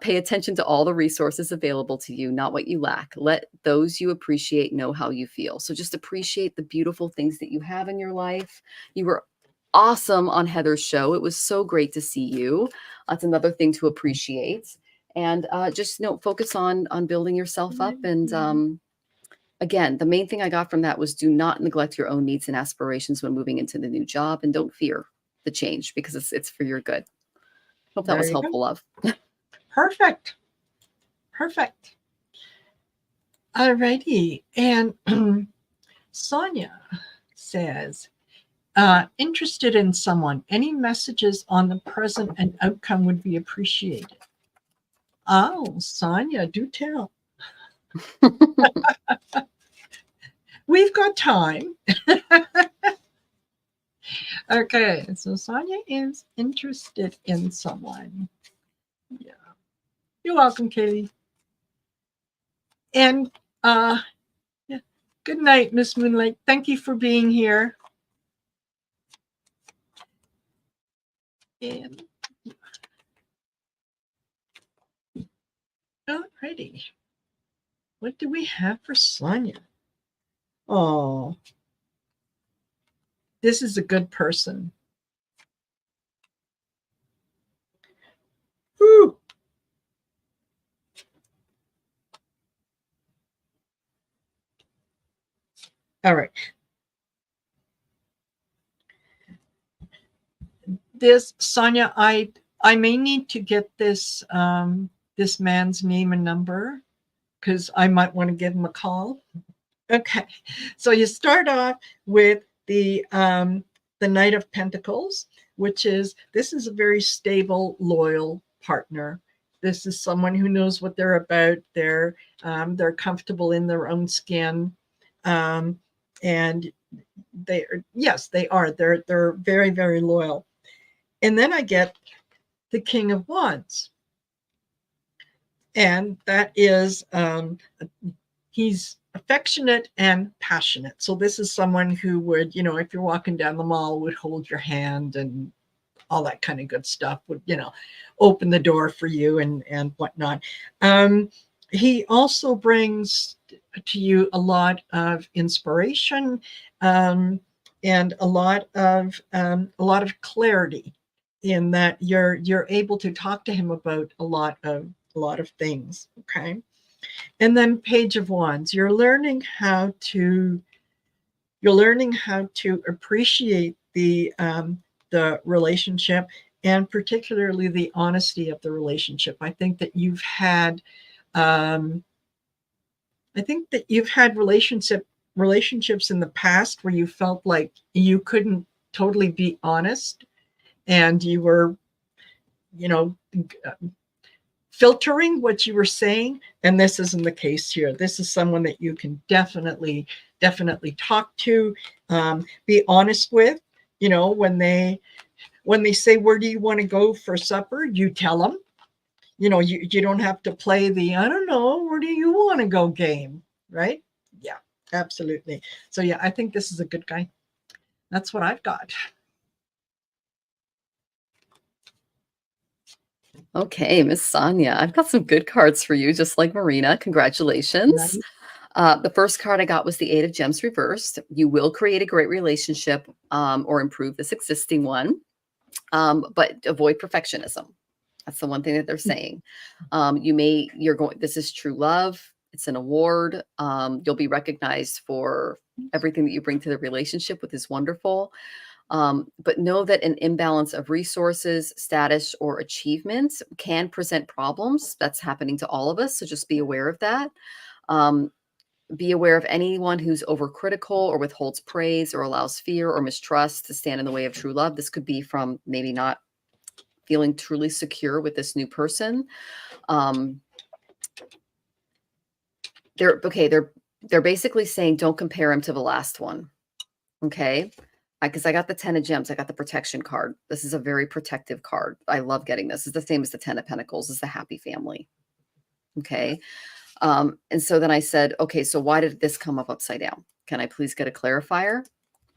Pay attention to all the resources available to you, not what you lack. Let those you appreciate know how you feel. So just appreciate the beautiful things that you have in your life. You were awesome on Heather's show. It was so great to see you. That's another thing to appreciate. And just focus on building yourself up. And again, the main thing I got from that was do not neglect your own needs and aspirations when moving into the new job, and don't fear the change because it's for your good. Hope that was helpful, love.
Perfect. Alrighty. And Sonia says, interested in someone. Any messages on the present and outcome would be appreciated. Oh, Sonia, do tell. We've got time. Okay, so Sonia is interested in someone. Yeah. You're welcome, Katie. And yeah. Good night, Miss Moonlight. Thank you for being here. And alrighty. What do we have for Sonia? Oh, this is a good person. Woo. All right. This Sonia, I may need to get this this man's name and number because I might want to give him a call. Okay, so you start off with the Knight of Pentacles, which is this is a very stable, loyal partner. This is someone who knows what they're about. They're comfortable in their own skin, and they are, yes, they are. They're very, very loyal. And then I get the King of Wands, and that is he's affectionate and passionate. So this is someone who would, if you're walking down the mall, would hold your hand and all that kind of good stuff, would, open the door for you and whatnot. He also brings to you a lot of inspiration and a lot of clarity in that you're able to talk to him about a lot of things. Okay. And then Page of Wands, you're learning how to appreciate the relationship, and particularly the honesty of the relationship. I think that you've had relationship relationships in the past where you felt like you couldn't totally be honest and you were, you know, filtering what you were saying, and this isn't the case here. This is someone that you can definitely talk to, be honest with. You know, when they say, where do you want to go for supper, you tell them. You know, you don't have to play the, I don't know, where do you want to go game, right? Yeah, absolutely. So yeah, I think this is a good guy. That's what I've got.
Okay, Miss Sonia, I've got some good cards for you, just like Marina. Congratulations.
Nice.
The first card I got was the Eight of Gems reversed. You will create a great relationship or improve this existing one, but avoid perfectionism. That's the one thing that they're saying. This is true love. It's an award. You'll be recognized for everything that you bring to the relationship, which is wonderful. But know that an imbalance of resources, status, or achievements can present problems. That's happening to all of us. So just be aware of that. Be aware of anyone who's overcritical or withholds praise or allows fear or mistrust to stand in the way of true love. This could be from maybe not feeling truly secure with this new person. They're basically saying don't compare him to the last one. Okay. Because I got the 10 of Gems. I got the protection card. This is a very protective card. I love getting this. It's the same as the 10 of Pentacles. It's the happy family. Okay. And so then I said, okay, so why did this come up upside down? Can I please get a clarifier?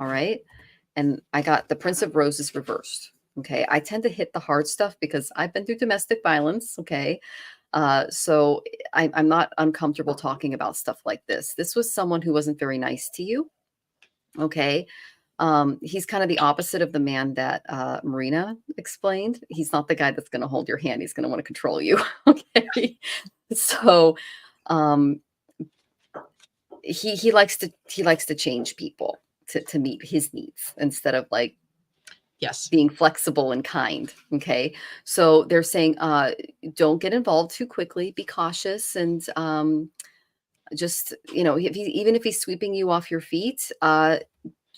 All right. And I got the Prince of Roses reversed. Okay. I tend to hit the hard stuff because I've been through domestic violence. Okay. So I'm not uncomfortable talking about stuff like this. This was someone who wasn't very nice to you. Okay. He's kind of the opposite of the man that Marina explained. He's not the guy that's going to hold your hand. He's going to want to control you. Okay. So he likes to change people to meet his needs instead of like being flexible and kind. Okay. So they're saying don't get involved too quickly, be cautious, and just, you know, even if he's sweeping you off your feet,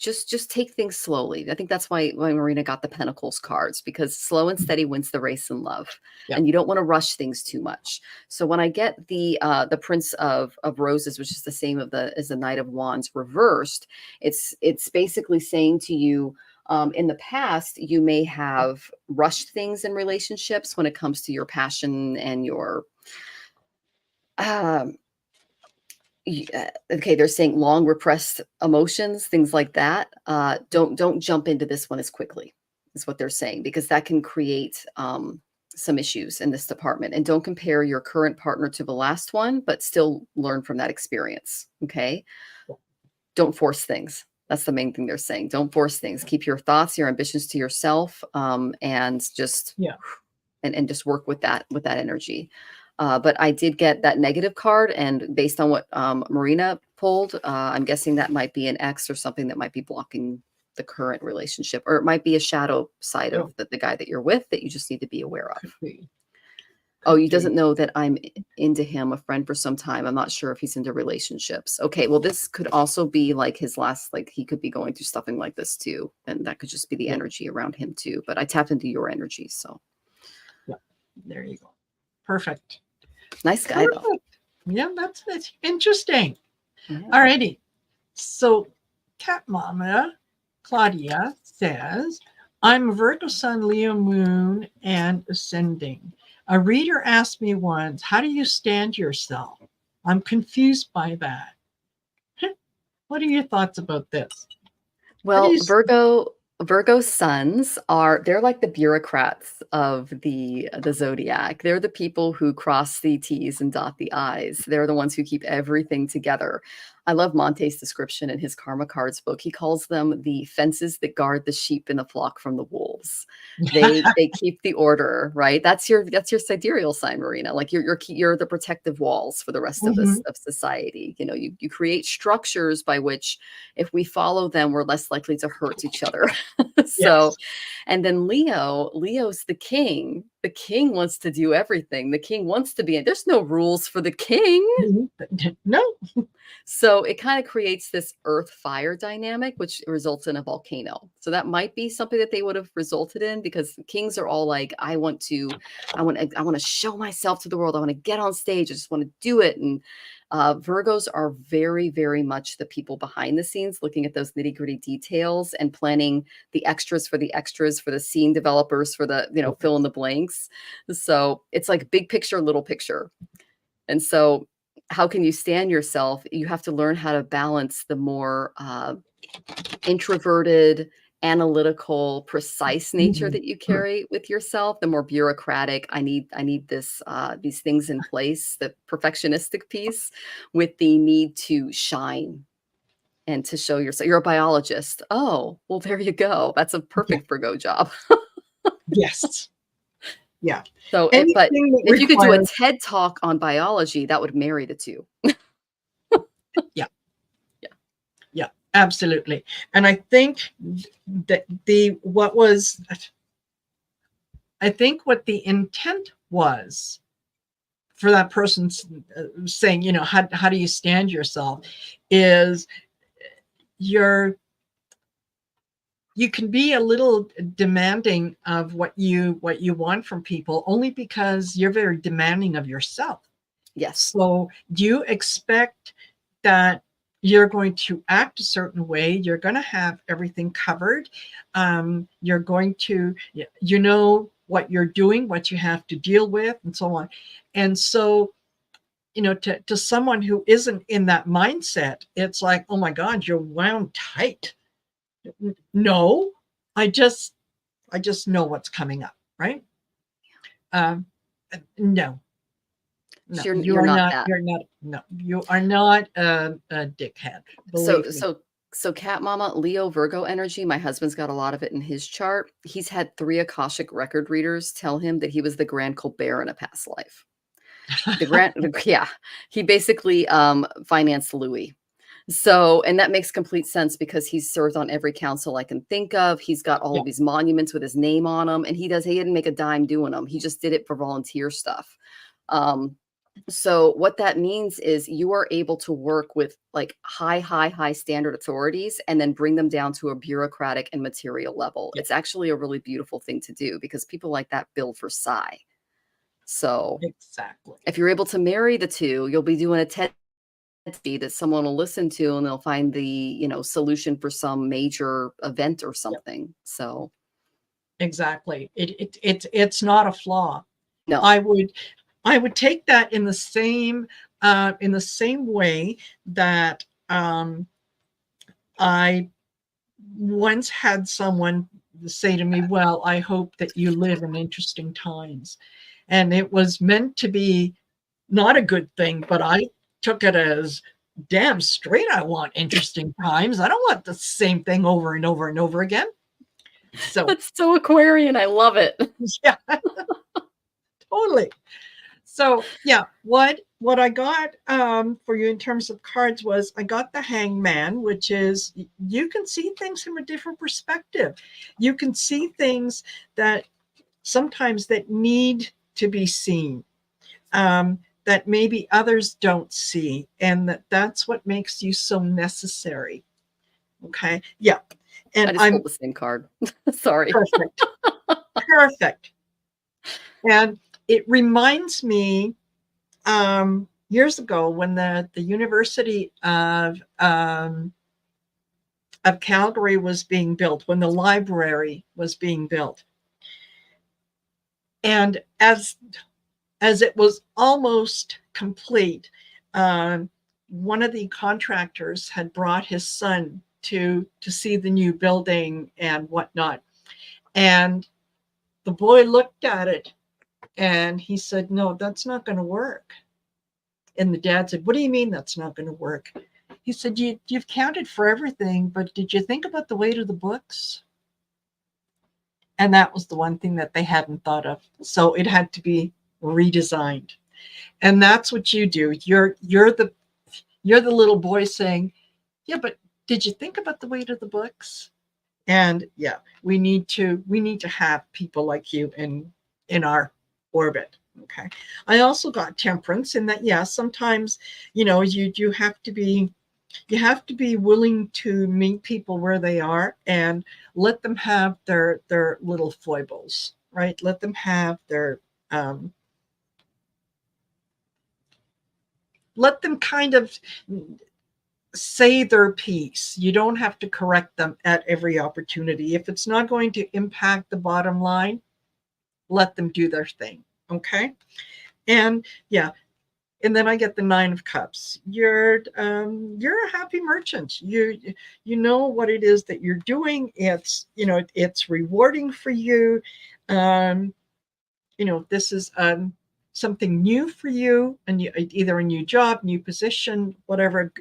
just take things slowly. I think that's why Marina got the Pentacles cards, because slow and steady wins the race in love. And you don't want to rush things too much. So when I get the Prince of Roses, which is the same as the Knight of Wands reversed, it's basically saying to you, in the past, you may have rushed things in relationships when it comes to your passion and your okay, they're saying long repressed emotions, things like that. Don't jump into this one as quickly, is what they're saying, because that can create some issues in this department. And don't compare your current partner to the last one, but still learn from that experience. Okay. Don't force things. That's the main thing they're saying. Don't force things. Keep your thoughts, your ambitions to yourself, and just and just work with that energy. But I did get that negative card, and based on what Marina pulled, I'm guessing that might be an ex or something that might be blocking the current relationship, or it might be a shadow side of the guy that you're with that you just need to be aware of. Oh, he doesn't know that I'm into him, a friend for some time. I'm not sure if he's into relationships. Okay, well, this could also be like his last, like he could be going through something like this too. And that could just be the energy around him too. But I tapped into your energy, so.
Yeah, there you go. Perfect.
Nice guy, though.
Yeah, that's interesting. Yeah. All righty. So Cat Mama Claudia says, I'm a Virgo Sun, Leo Moon, and Ascending. A reader asked me once, how do you stand yourself? I'm confused by that. What are your thoughts about this?
Well, Virgo suns they're like the bureaucrats of the zodiac. They're the people who cross the T's and dot the I's. They're the ones who keep everything together. I love Monte's description in his Karma Cards book. He calls them the fences that guard the sheep in the flock from the wolves. They keep the order, right? That's your sidereal sign, Marina. Like you're the protective walls for the rest of society. You know, you create structures by which, if we follow them, we're less likely to hurt each other. So, and then Leo's the king the king wants to do everything. The king wants to be in. There's no rules for the king.
No.
So it kind of creates this earth fire dynamic, which results in a volcano. So that might be something that they would have resulted in, because kings are all like, I want to show myself to the world. I want to get on stage. I just want to do it. And Virgos are very, very much the people behind the scenes, looking at those nitty gritty details and planning the extras, for the scene developers, for the, fill in the blanks. So it's like big picture, little picture. And so how can you stand yourself? You have to learn how to balance the more introverted, analytical, precise nature that you carry with yourself, the more bureaucratic, I need this these things in place, the perfectionistic piece, with the need to shine and to show yourself. You're a biologist. Oh, well, there you go. That's a perfect Virgo job.
Yes. Yeah.
So, but if you could do a TED talk on biology, that would marry the two.
Yeah. Yeah, absolutely. And I think that what the intent was for that person saying, how do you stand yourself, is you can be a little demanding of what you want from people, only because you're very demanding of yourself.
Yes.
So do you expect that you're going to act a certain way? You're going to have everything covered. You're going to, what you're doing, what you have to deal with, and so on. And so, to someone who isn't in that mindset, it's like, oh my God, you're wound tight. No, I just know what's coming up, right? No. No,
So
you are not that. You are not a dickhead.
So Cat Mama, Leo, Virgo energy, my husband's got a lot of it in his chart. He's had 3 Akashic record readers tell him that he was the Grand Colbert in a past life. He basically financed Louis. So, and that makes complete sense, because he's served on every council I can think of. He's got all of these monuments with his name on them, and he didn't make a dime doing them. He just did it for volunteer stuff. So what that means is you are able to work with like high standard authorities and then bring them down to a bureaucratic and material level. It's actually a really beautiful thing to do, because people like that build for psi. So
exactly,
if you're able to marry the two, you'll be doing a TED that someone will listen to, and they'll find the solution for some major event or something. So
exactly, it's not a flaw.
No,
I would take that in the same way that I once had someone say to me, well, I hope that you live in interesting times. And it was meant to be not a good thing, but I took it as, damn straight, I want interesting times. I don't want the same thing over and over and over again. So
that's so Aquarian. I love it.
Yeah, totally. So yeah, what I got for you in terms of cards was, I got the Hangman, which is, you can see things from a different perspective. You can see things that sometimes that need to be seen, that maybe others don't see, and that's what makes you so necessary. Okay, yeah. And
I just pulled the same card. Sorry.
Perfect. And it reminds me, years ago, when the University of Calgary was being built, when the library was being built, and as it was almost complete, one of the contractors had brought his son to see the new building and whatnot, and the boy looked at it and he said, no, that's not going to work. And the dad said, what do you mean that's not going to work? He said, you've counted for everything, but did you think about the weight of the books? And that was the one thing that they hadn't thought of. So it had to be redesigned. And that's what you do. You're the little boy saying, yeah, but did you think about the weight of the books? And yeah, we need to have people like you in in our orbit. Okay. I also got temperance in that, yeah, sometimes, you have to be willing to meet people where they are and let them have their little foibles, right? Let them have their let them kind of say their piece. You don't have to correct them at every opportunity. If it's not going to impact the bottom line, let them do their thing. Okay. And yeah, and then I get the 9 of Cups. You're a happy merchant. You know what it is that you're doing. It's rewarding for you. This is something new for you, and either a new job, new position, whatever.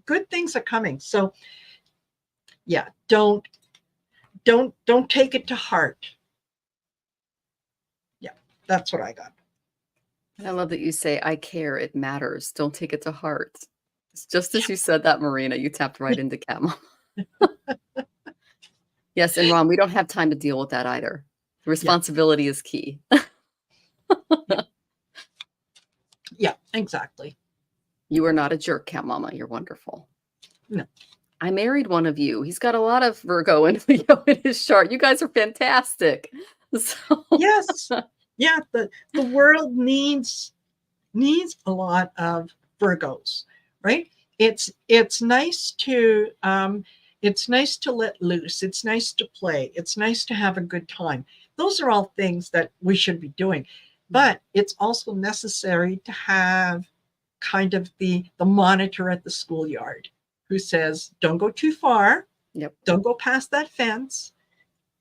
Good things are coming. So yeah, don't take it to heart. Yeah, that's what I got.
I love that you say, I care, it matters. Don't take it to heart. It's just as you said that, Marina, you tapped right into Cat Mom. Yes, and Ron, we don't have time to deal with that either. The responsibility is key.
Yeah, exactly.
You are not a jerk, Cat Mama. You're wonderful.
No.
I married one of you. He's got a lot of Virgo and Leo in his chart. You guys are fantastic. So
Yes. Yeah, the world needs a lot of Virgos, right? It's nice to let loose. It's nice to play. It's nice to have a good time. Those are all things that we should be doing. But it's also necessary to have kind of the monitor at the schoolyard who says, don't go too far.
Yep.
Don't go past that fence,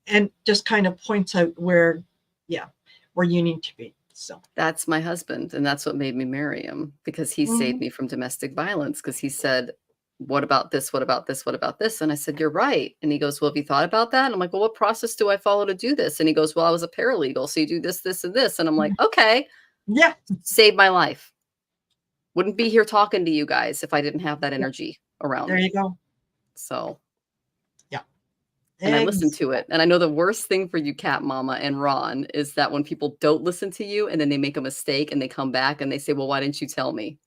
and just kind of points out where you need to be. So
that's my husband, and that's what made me marry him, because he saved me from domestic violence, because he said, what about this? What about this? What about this? And I said, you're right. And he goes, well, have you thought about that? And I'm like, well, what process do I follow to do this? And he goes, well, I was a paralegal, so you do this, this, and this. And I'm like, okay.
Yeah.
Saved my life. Wouldn't be here talking to you guys if I didn't have that energy around
There
me.
you go.
So
yeah.
And I listen to it. And I know the worst thing for you, Cat Mama and Ron, is that when people don't listen to you and then they make a mistake and they come back and they say, well, why didn't you tell me?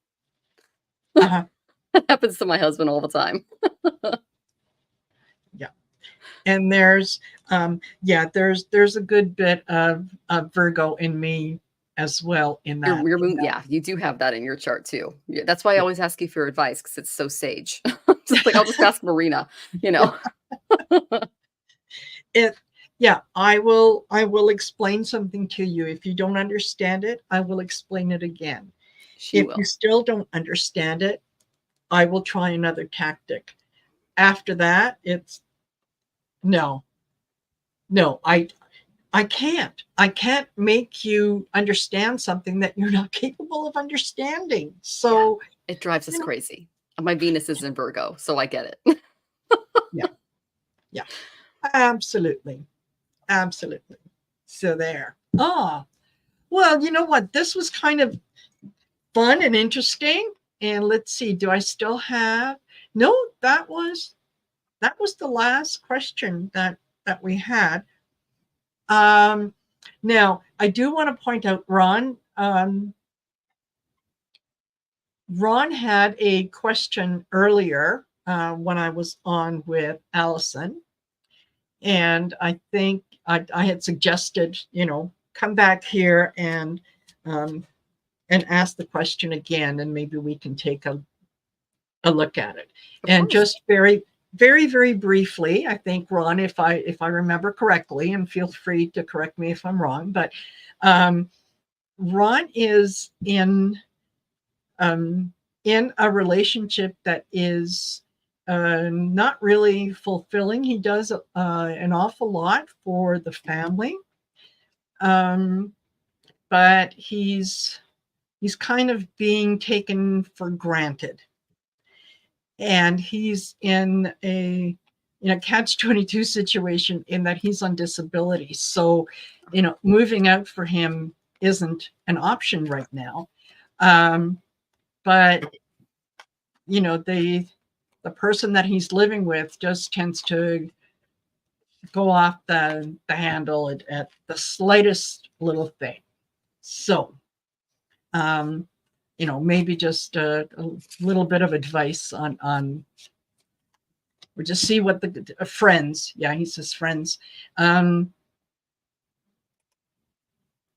Uh-huh.
That happens to my husband all the time.
Yeah. And there's a good bit of Virgo in me as well in that.
Your moon, yeah, you do have that in your chart too. Yeah, that's why I always ask you for advice, because it's so sage. Just like I'll just ask Marina,
I will explain something to you. If you don't understand it, I will explain it again. If you still don't understand it, I will try another tactic. After that, it's no, I can't make you understand something that you're not capable of understanding. So
it drives us crazy. My Venus is in Virgo, so I get it.
Yeah, absolutely. So there. Well, you know what? This was kind of fun and interesting. And let's see, do I still have? No, that was the last question that we had. Now, I do want to point out, Ron. Ron had a question earlier when I was on with Allison, and I think I had suggested, come back here and ask the question again, and maybe we can take a look at it. And just very, very, very briefly, I think, Ron, if I remember correctly, and feel free to correct me if I'm wrong, but Ron is in a relationship that is not really fulfilling. He does an awful lot for the family, but he's kind of being taken for granted. And he's in a catch-22 situation in that he's on disability. So, moving out for him isn't an option right now. But, the person that he's living with just tends to go off the handle at the slightest little thing. So, maybe just a little bit of advice on or just see what the friends. Yeah, he says friends.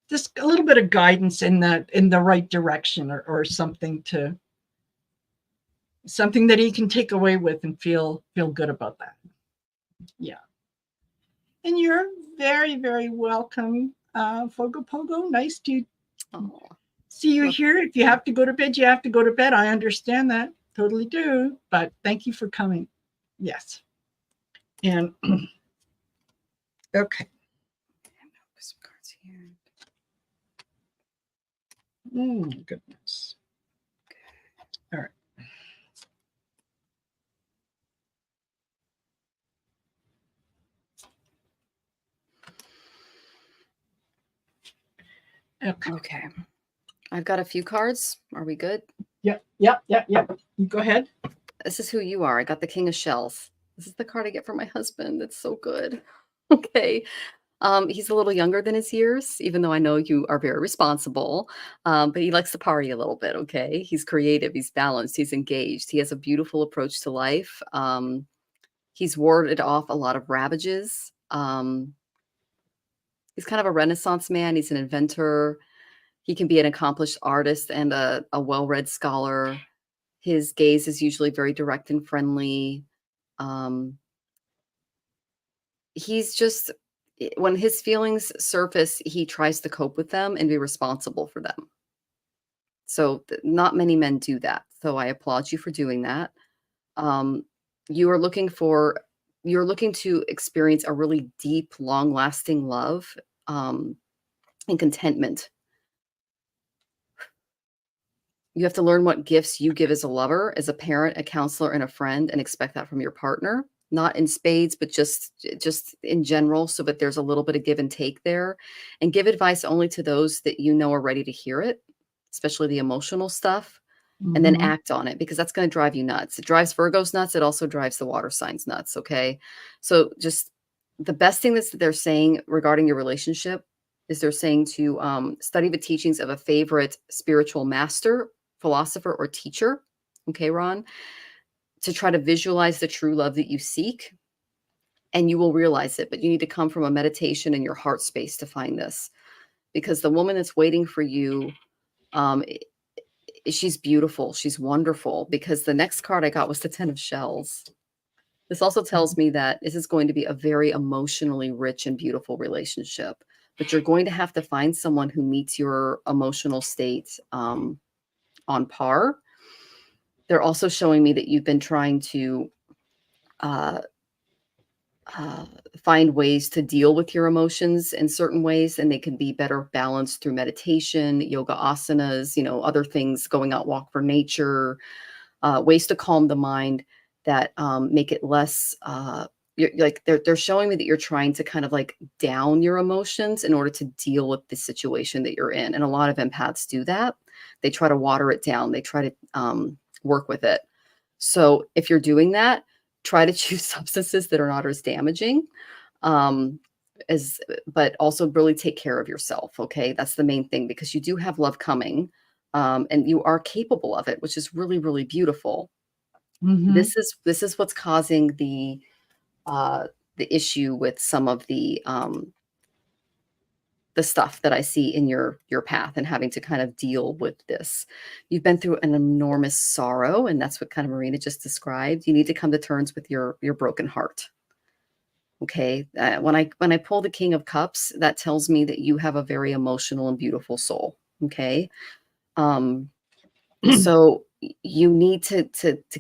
Just a little bit of guidance in the right direction, or something that he can take away with and feel good about that. Yeah. And you're very, very welcome, Fogo Pogo. Nice to see you here. If you have to go to bed, you have to go to bed. I understand that. Totally do. But thank you for coming. Yes. And okay.
Some cards here.
Oh, my goodness. All right.
Okay. I've got a few cards. Are we good?
Yep. You go ahead.
This is who you are. I got the King of Shells. This is the card I get from my husband. It's so good. Okay. He's a little younger than his years, even though I know you are very responsible. But he likes to party a little bit. Okay. He's creative. He's balanced. He's engaged. He has a beautiful approach to life. He's warded off a lot of ravages. He's kind of a Renaissance man. He's an inventor. He can be an accomplished artist and a well-read scholar. His gaze is usually very direct and friendly. He's just, when his feelings surface, he tries to cope with them and be responsible for them. So not many men do that. So I applaud you for doing that. You're looking to experience a really deep, long-lasting love and contentment. You have to learn what gifts you give as a lover, as a parent, a counselor, and a friend, and expect that from your partner. Not in spades, but just in general, so that there's a little bit of give and take there. And give advice only to those that you know are ready to hear it, especially the emotional stuff, and then act on it, because that's going to drive you nuts. It drives Virgos nuts. It also drives the water signs nuts, okay? So just the best thing that they're saying regarding your relationship is they're saying to study the teachings of a favorite spiritual master, philosopher, or teacher, okay, Ron, to try to visualize the true love that you seek, and you will realize it. But you need to come from a meditation in your heart space to find this, because the woman that's waiting for you, she's beautiful. She's wonderful, because the next card I got was the 10 of Shells. This also tells me that this is going to be a very emotionally rich and beautiful relationship, but you're going to have to find someone who meets your emotional state on par. They're also showing me that you've been trying to find ways to deal with your emotions in certain ways, and they can be better balanced through meditation, yoga asanas, other things, going out walk for nature, ways to calm the mind that make it less they're showing me that you're trying to kind of like down your emotions in order to deal with the situation that you're in. And a lot of empaths do that. They try to water it down. They try to work with it. So if you're doing that, try to choose substances that are not as damaging, but also really take care of yourself. Okay. That's the main thing, because you do have love coming, and you are capable of it, which is really, really beautiful. This is what's causing the issue with some of the stuff that I see in your path, and having to kind of deal with this. You've been through an enormous sorrow, and that's what kind of Marina just described. You need to come to terms with your broken heart. Okay. When I pull the King of Cups, that tells me that you have a very emotional and beautiful soul. Okay. So you need to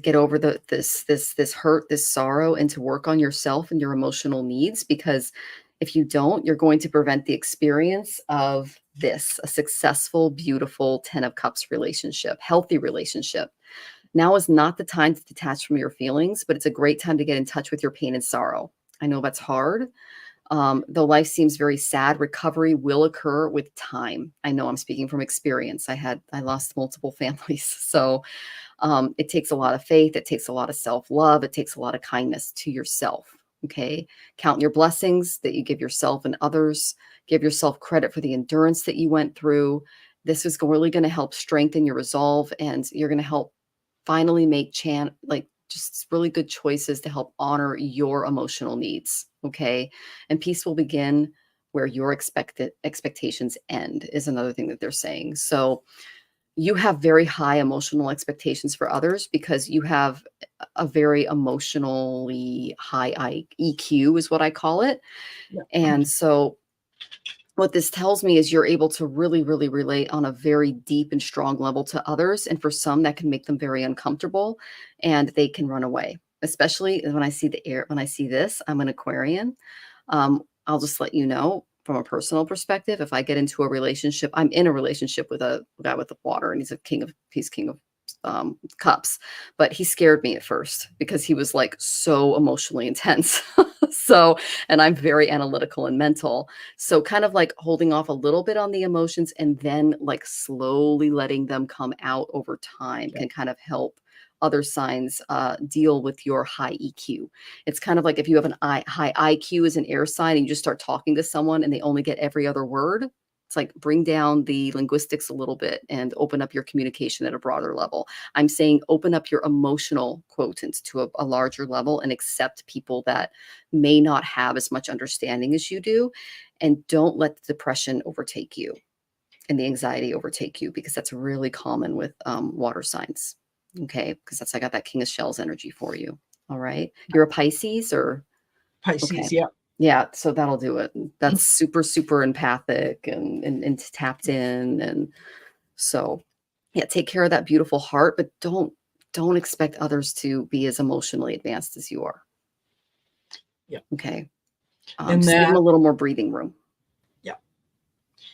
get over this hurt, this sorrow, and to work on yourself and your emotional needs, because if you don't, you're going to prevent the experience of a successful, beautiful 10 of Cups relationship, healthy relationship. Now is not the time to detach from your feelings, but it's a great time to get in touch with your pain and sorrow. I know that's hard. Though life seems very sad, recovery will occur with time. I know I'm speaking from experience. I lost multiple families. So it takes a lot of faith. It takes a lot of self-love. It takes a lot of kindness to yourself. Okay. Count your blessings that you give yourself and others. Give yourself credit for the endurance that you went through. This is really going to help strengthen your resolve, and you're going to help finally make like just really good choices to help honor your emotional needs. Okay. And peace will begin where your expectations end, is another thing that they're saying. So you have very high emotional expectations for others because you have a very emotionally high EQ, is what I call it.
Yeah.
And so what this tells me is you're able to really, really relate on a very deep and strong level to others. And for some, that can make them very uncomfortable and they can run away, especially when I see the air. When I see this, I'm an Aquarian. I'll just let you know from a personal perspective, if I get into a relationship, I'm in a relationship with a guy with the water, and he's king of cups, but he scared me at first because he was like so emotionally intense. So, and I'm very analytical and mental. So kind of like holding off a little bit on the emotions and then like slowly letting them come out over time
Yeah.
can kind of help other signs deal with your high EQ. It's kind of like if you have high IQ as an air sign and you just start talking to someone and they only get every other word. It's like bring down the linguistics a little bit and open up your communication at a broader level. I'm saying open up your emotional quotient to a larger level and accept people that may not have as much understanding as you do. And don't let the depression overtake you and the anxiety overtake you, because that's really common with water signs. Okay. Because I got that King of Shells energy for you. All right. You're a Pisces or? Okay.
Pisces. Yeah.
Yeah, so that'll do it. That's super, super empathic and tapped in. And so yeah, take care of that beautiful heart, but don't expect others to be as emotionally advanced as you are.
Yeah.
Okay.
And
Just give them
that,
a little more breathing room.
yeah.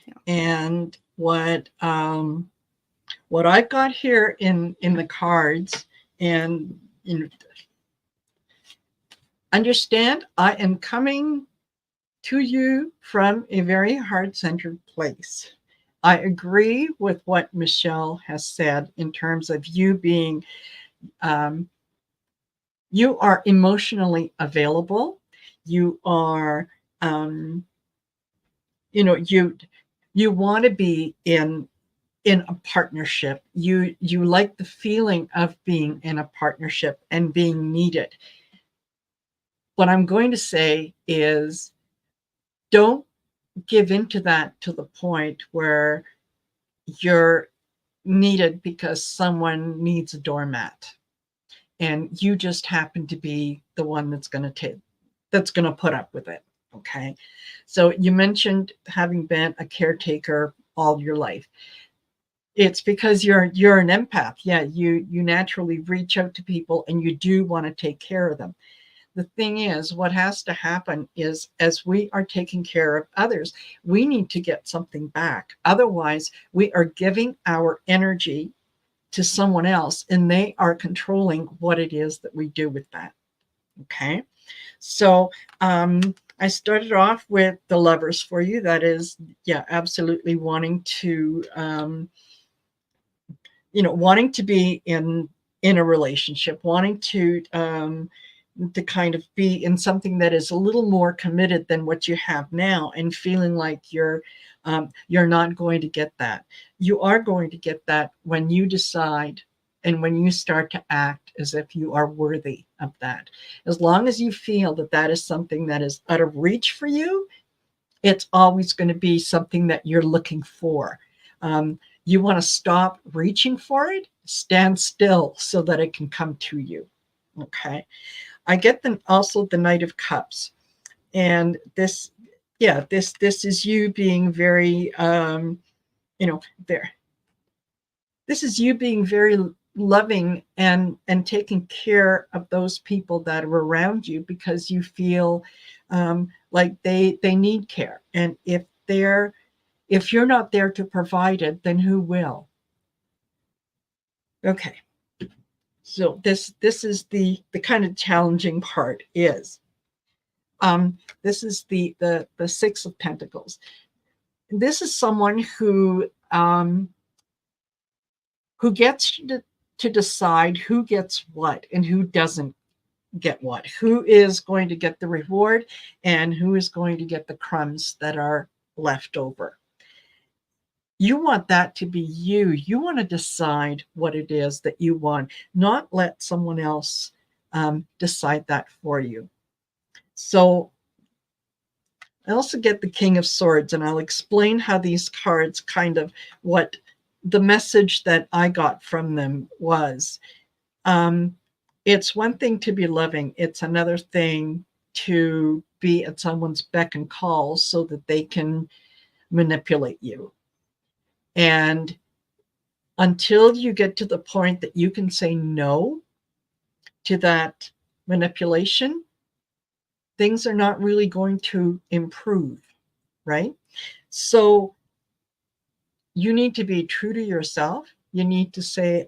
Yeah.
And what I've got here in the cards, and understand, I am coming to you from a very heart-centered place. I agree with what Michelle has said in terms of you being, you are emotionally available. You are, you want to be in a partnership. You like the feeling of being in a partnership and being needed. What I'm going to say is don't give into that to the point where you're needed because someone needs a doormat and you just happen to be the one that's going to put up with it. Okay. So you mentioned having been a caretaker all your life. It's because you're an empath. Yeah, you naturally reach out to people and you do want to take care of them. The thing is, what has to happen is as we are taking care of others, we need to get something back. Otherwise, we are giving our energy to someone else and they are controlling what it is that we do with that. Okay. So I started off with the Lovers for you. That is, yeah, absolutely wanting to, wanting to be in a relationship, wanting to kind of be in something that is a little more committed than what you have now, and feeling like you're not going to get that. You are going to get that when you decide and when you start to act as if you are worthy of that. As long as you feel that that is something that is out of reach for you, it's always going to be something that you're looking for. You want to stop reaching for it, stand still so that it can come to you. Okay. I get also the Knight of Cups. And this, yeah, this is you being very, there. This is you being very loving and taking care of those people that are around you because you feel like they need care. And if you're not there to provide it, then who will? Okay. So this is the kind of challenging part is this is the Six of Pentacles. This is someone who gets to decide who gets what and who doesn't get what, who is going to get the reward, and who is going to get the crumbs that are left over. You want that to be you. You want to decide what it is that you want, not let someone else decide that for you. So I also get the King of Swords, and I'll explain how these cards kind of, what the message that I got from them was. It's one thing to be loving. It's another thing to be at someone's beck and call so that they can manipulate you. And until you get to the point that you can say no to that manipulation, things are not really going to improve, right? So you need to be true to yourself. You need to say,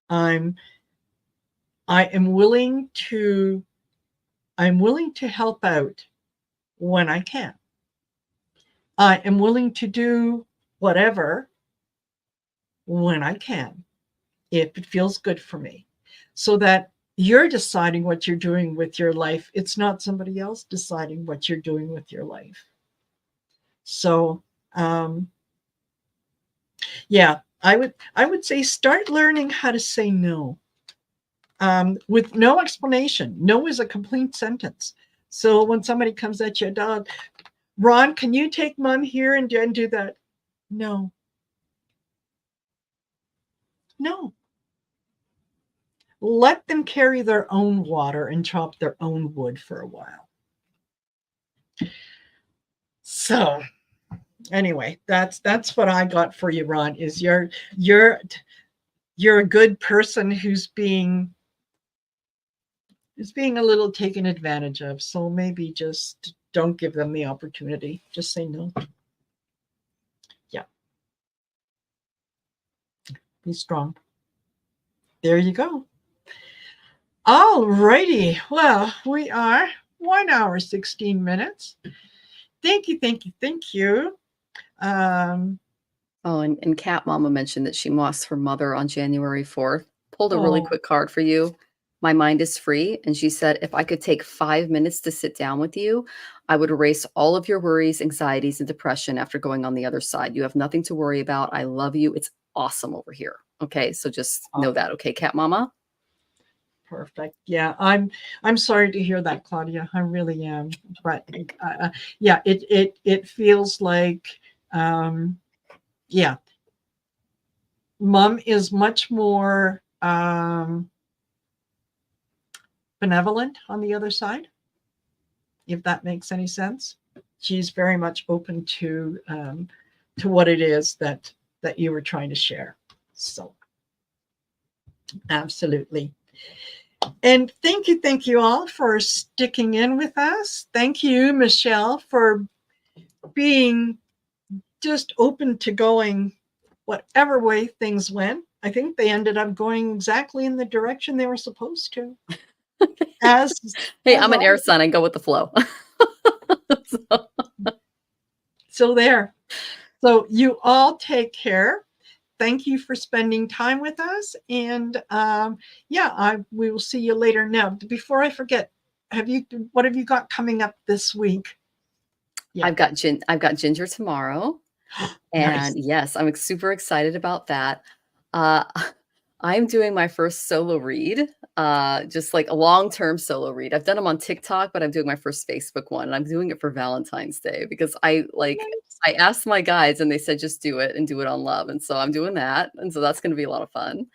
I am willing to help out when I can. I am willing to do whatever when I can, if it feels good for me, so that you're deciding what you're doing with your life. It's not somebody else deciding what you're doing with your life. So, yeah, I would say start learning how to say no, with no explanation. No is a complete sentence. So when somebody comes at you, dog, Ron, can you take mom here and do that? No. No. Let them carry their own water and chop their own wood for a while. So anyway, that's what I got for you, Ron, is you're a good person who's being a little taken advantage of. So maybe just don't give them the opportunity. Just say no. Yeah. Be strong. There you go. All righty. Well, we are 1 hour, 16 minutes. Thank you, thank you, thank you.
Oh, and Cat Mama mentioned that she lost her mother on January 4th. Pulled a really quick card for you. My mind is free. And she said, if I could take 5 minutes to sit down with you, I would erase all of your worries, anxieties, and depression after going on the other side. You have nothing to worry about. I love you. It's awesome over here. Okay. So just know that. Okay, Cat Mama?
Perfect. Yeah, I'm sorry to hear that, Claudia. I really am. But yeah, it feels like, yeah, mom is much more benevolent on the other side, if that makes any sense. She's very much open to what it is that you were trying to share. So absolutely. And thank you all for sticking in with us. Thank you, Michelle, for being just open to going whatever way things went. I think they ended up going exactly in the direction they were supposed to.
Hey, I'm an air sign. I go with the flow.
So there. So you all take care. Thank you for spending time with us. And yeah, we will see you later. Now, before I forget, what have you got coming up this week?
Yeah. I've got Ginger tomorrow. And nice. Yes, I'm super excited about that. I'm doing my first solo read, just like a long-term solo read. I've done them on TikTok, but I'm doing my first Facebook one, and I'm doing it for Valentine's Day because I asked my guides and they said, just do it and do it on love. And so I'm doing that. And so that's going to be a lot of fun.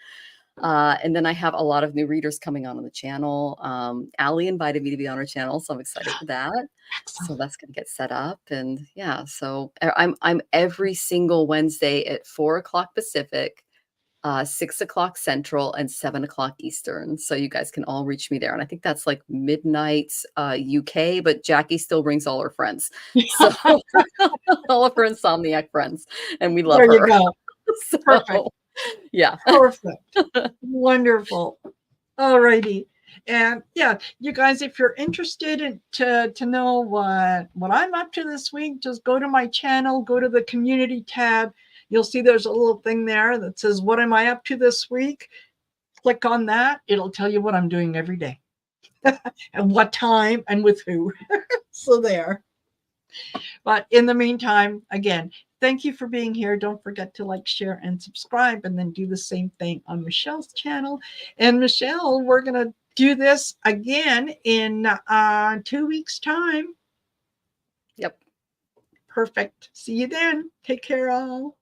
And then I have a lot of new readers coming on the channel. Allie invited me to be on her channel, so I'm excited for that. So that's going to get set up. And yeah, so I'm every single Wednesday at 4:00 Pacific, 6:00 Central, and 7:00 Eastern. So you guys can all reach me there. And I think that's like midnight UK, but Jackie still brings all her friends. So all of her insomniac friends. And we love her.
There you go. So, perfect.
Yeah.
Perfect. Wonderful. All righty. And yeah, you guys, if you're interested to know what I'm up to this week, just go to my channel, go to the community tab. You'll see there's a little thing there that says, what am I up to this week? Click on that. It'll tell you what I'm doing every day. and what time and with who. So there. But in the meantime, again, thank you for being here. Don't forget to like, share, and subscribe, and then do the same thing on Michelle's channel. And Michelle, we're going to do this again in 2 weeks' time.
Yep.
Perfect. See you then. Take care, all.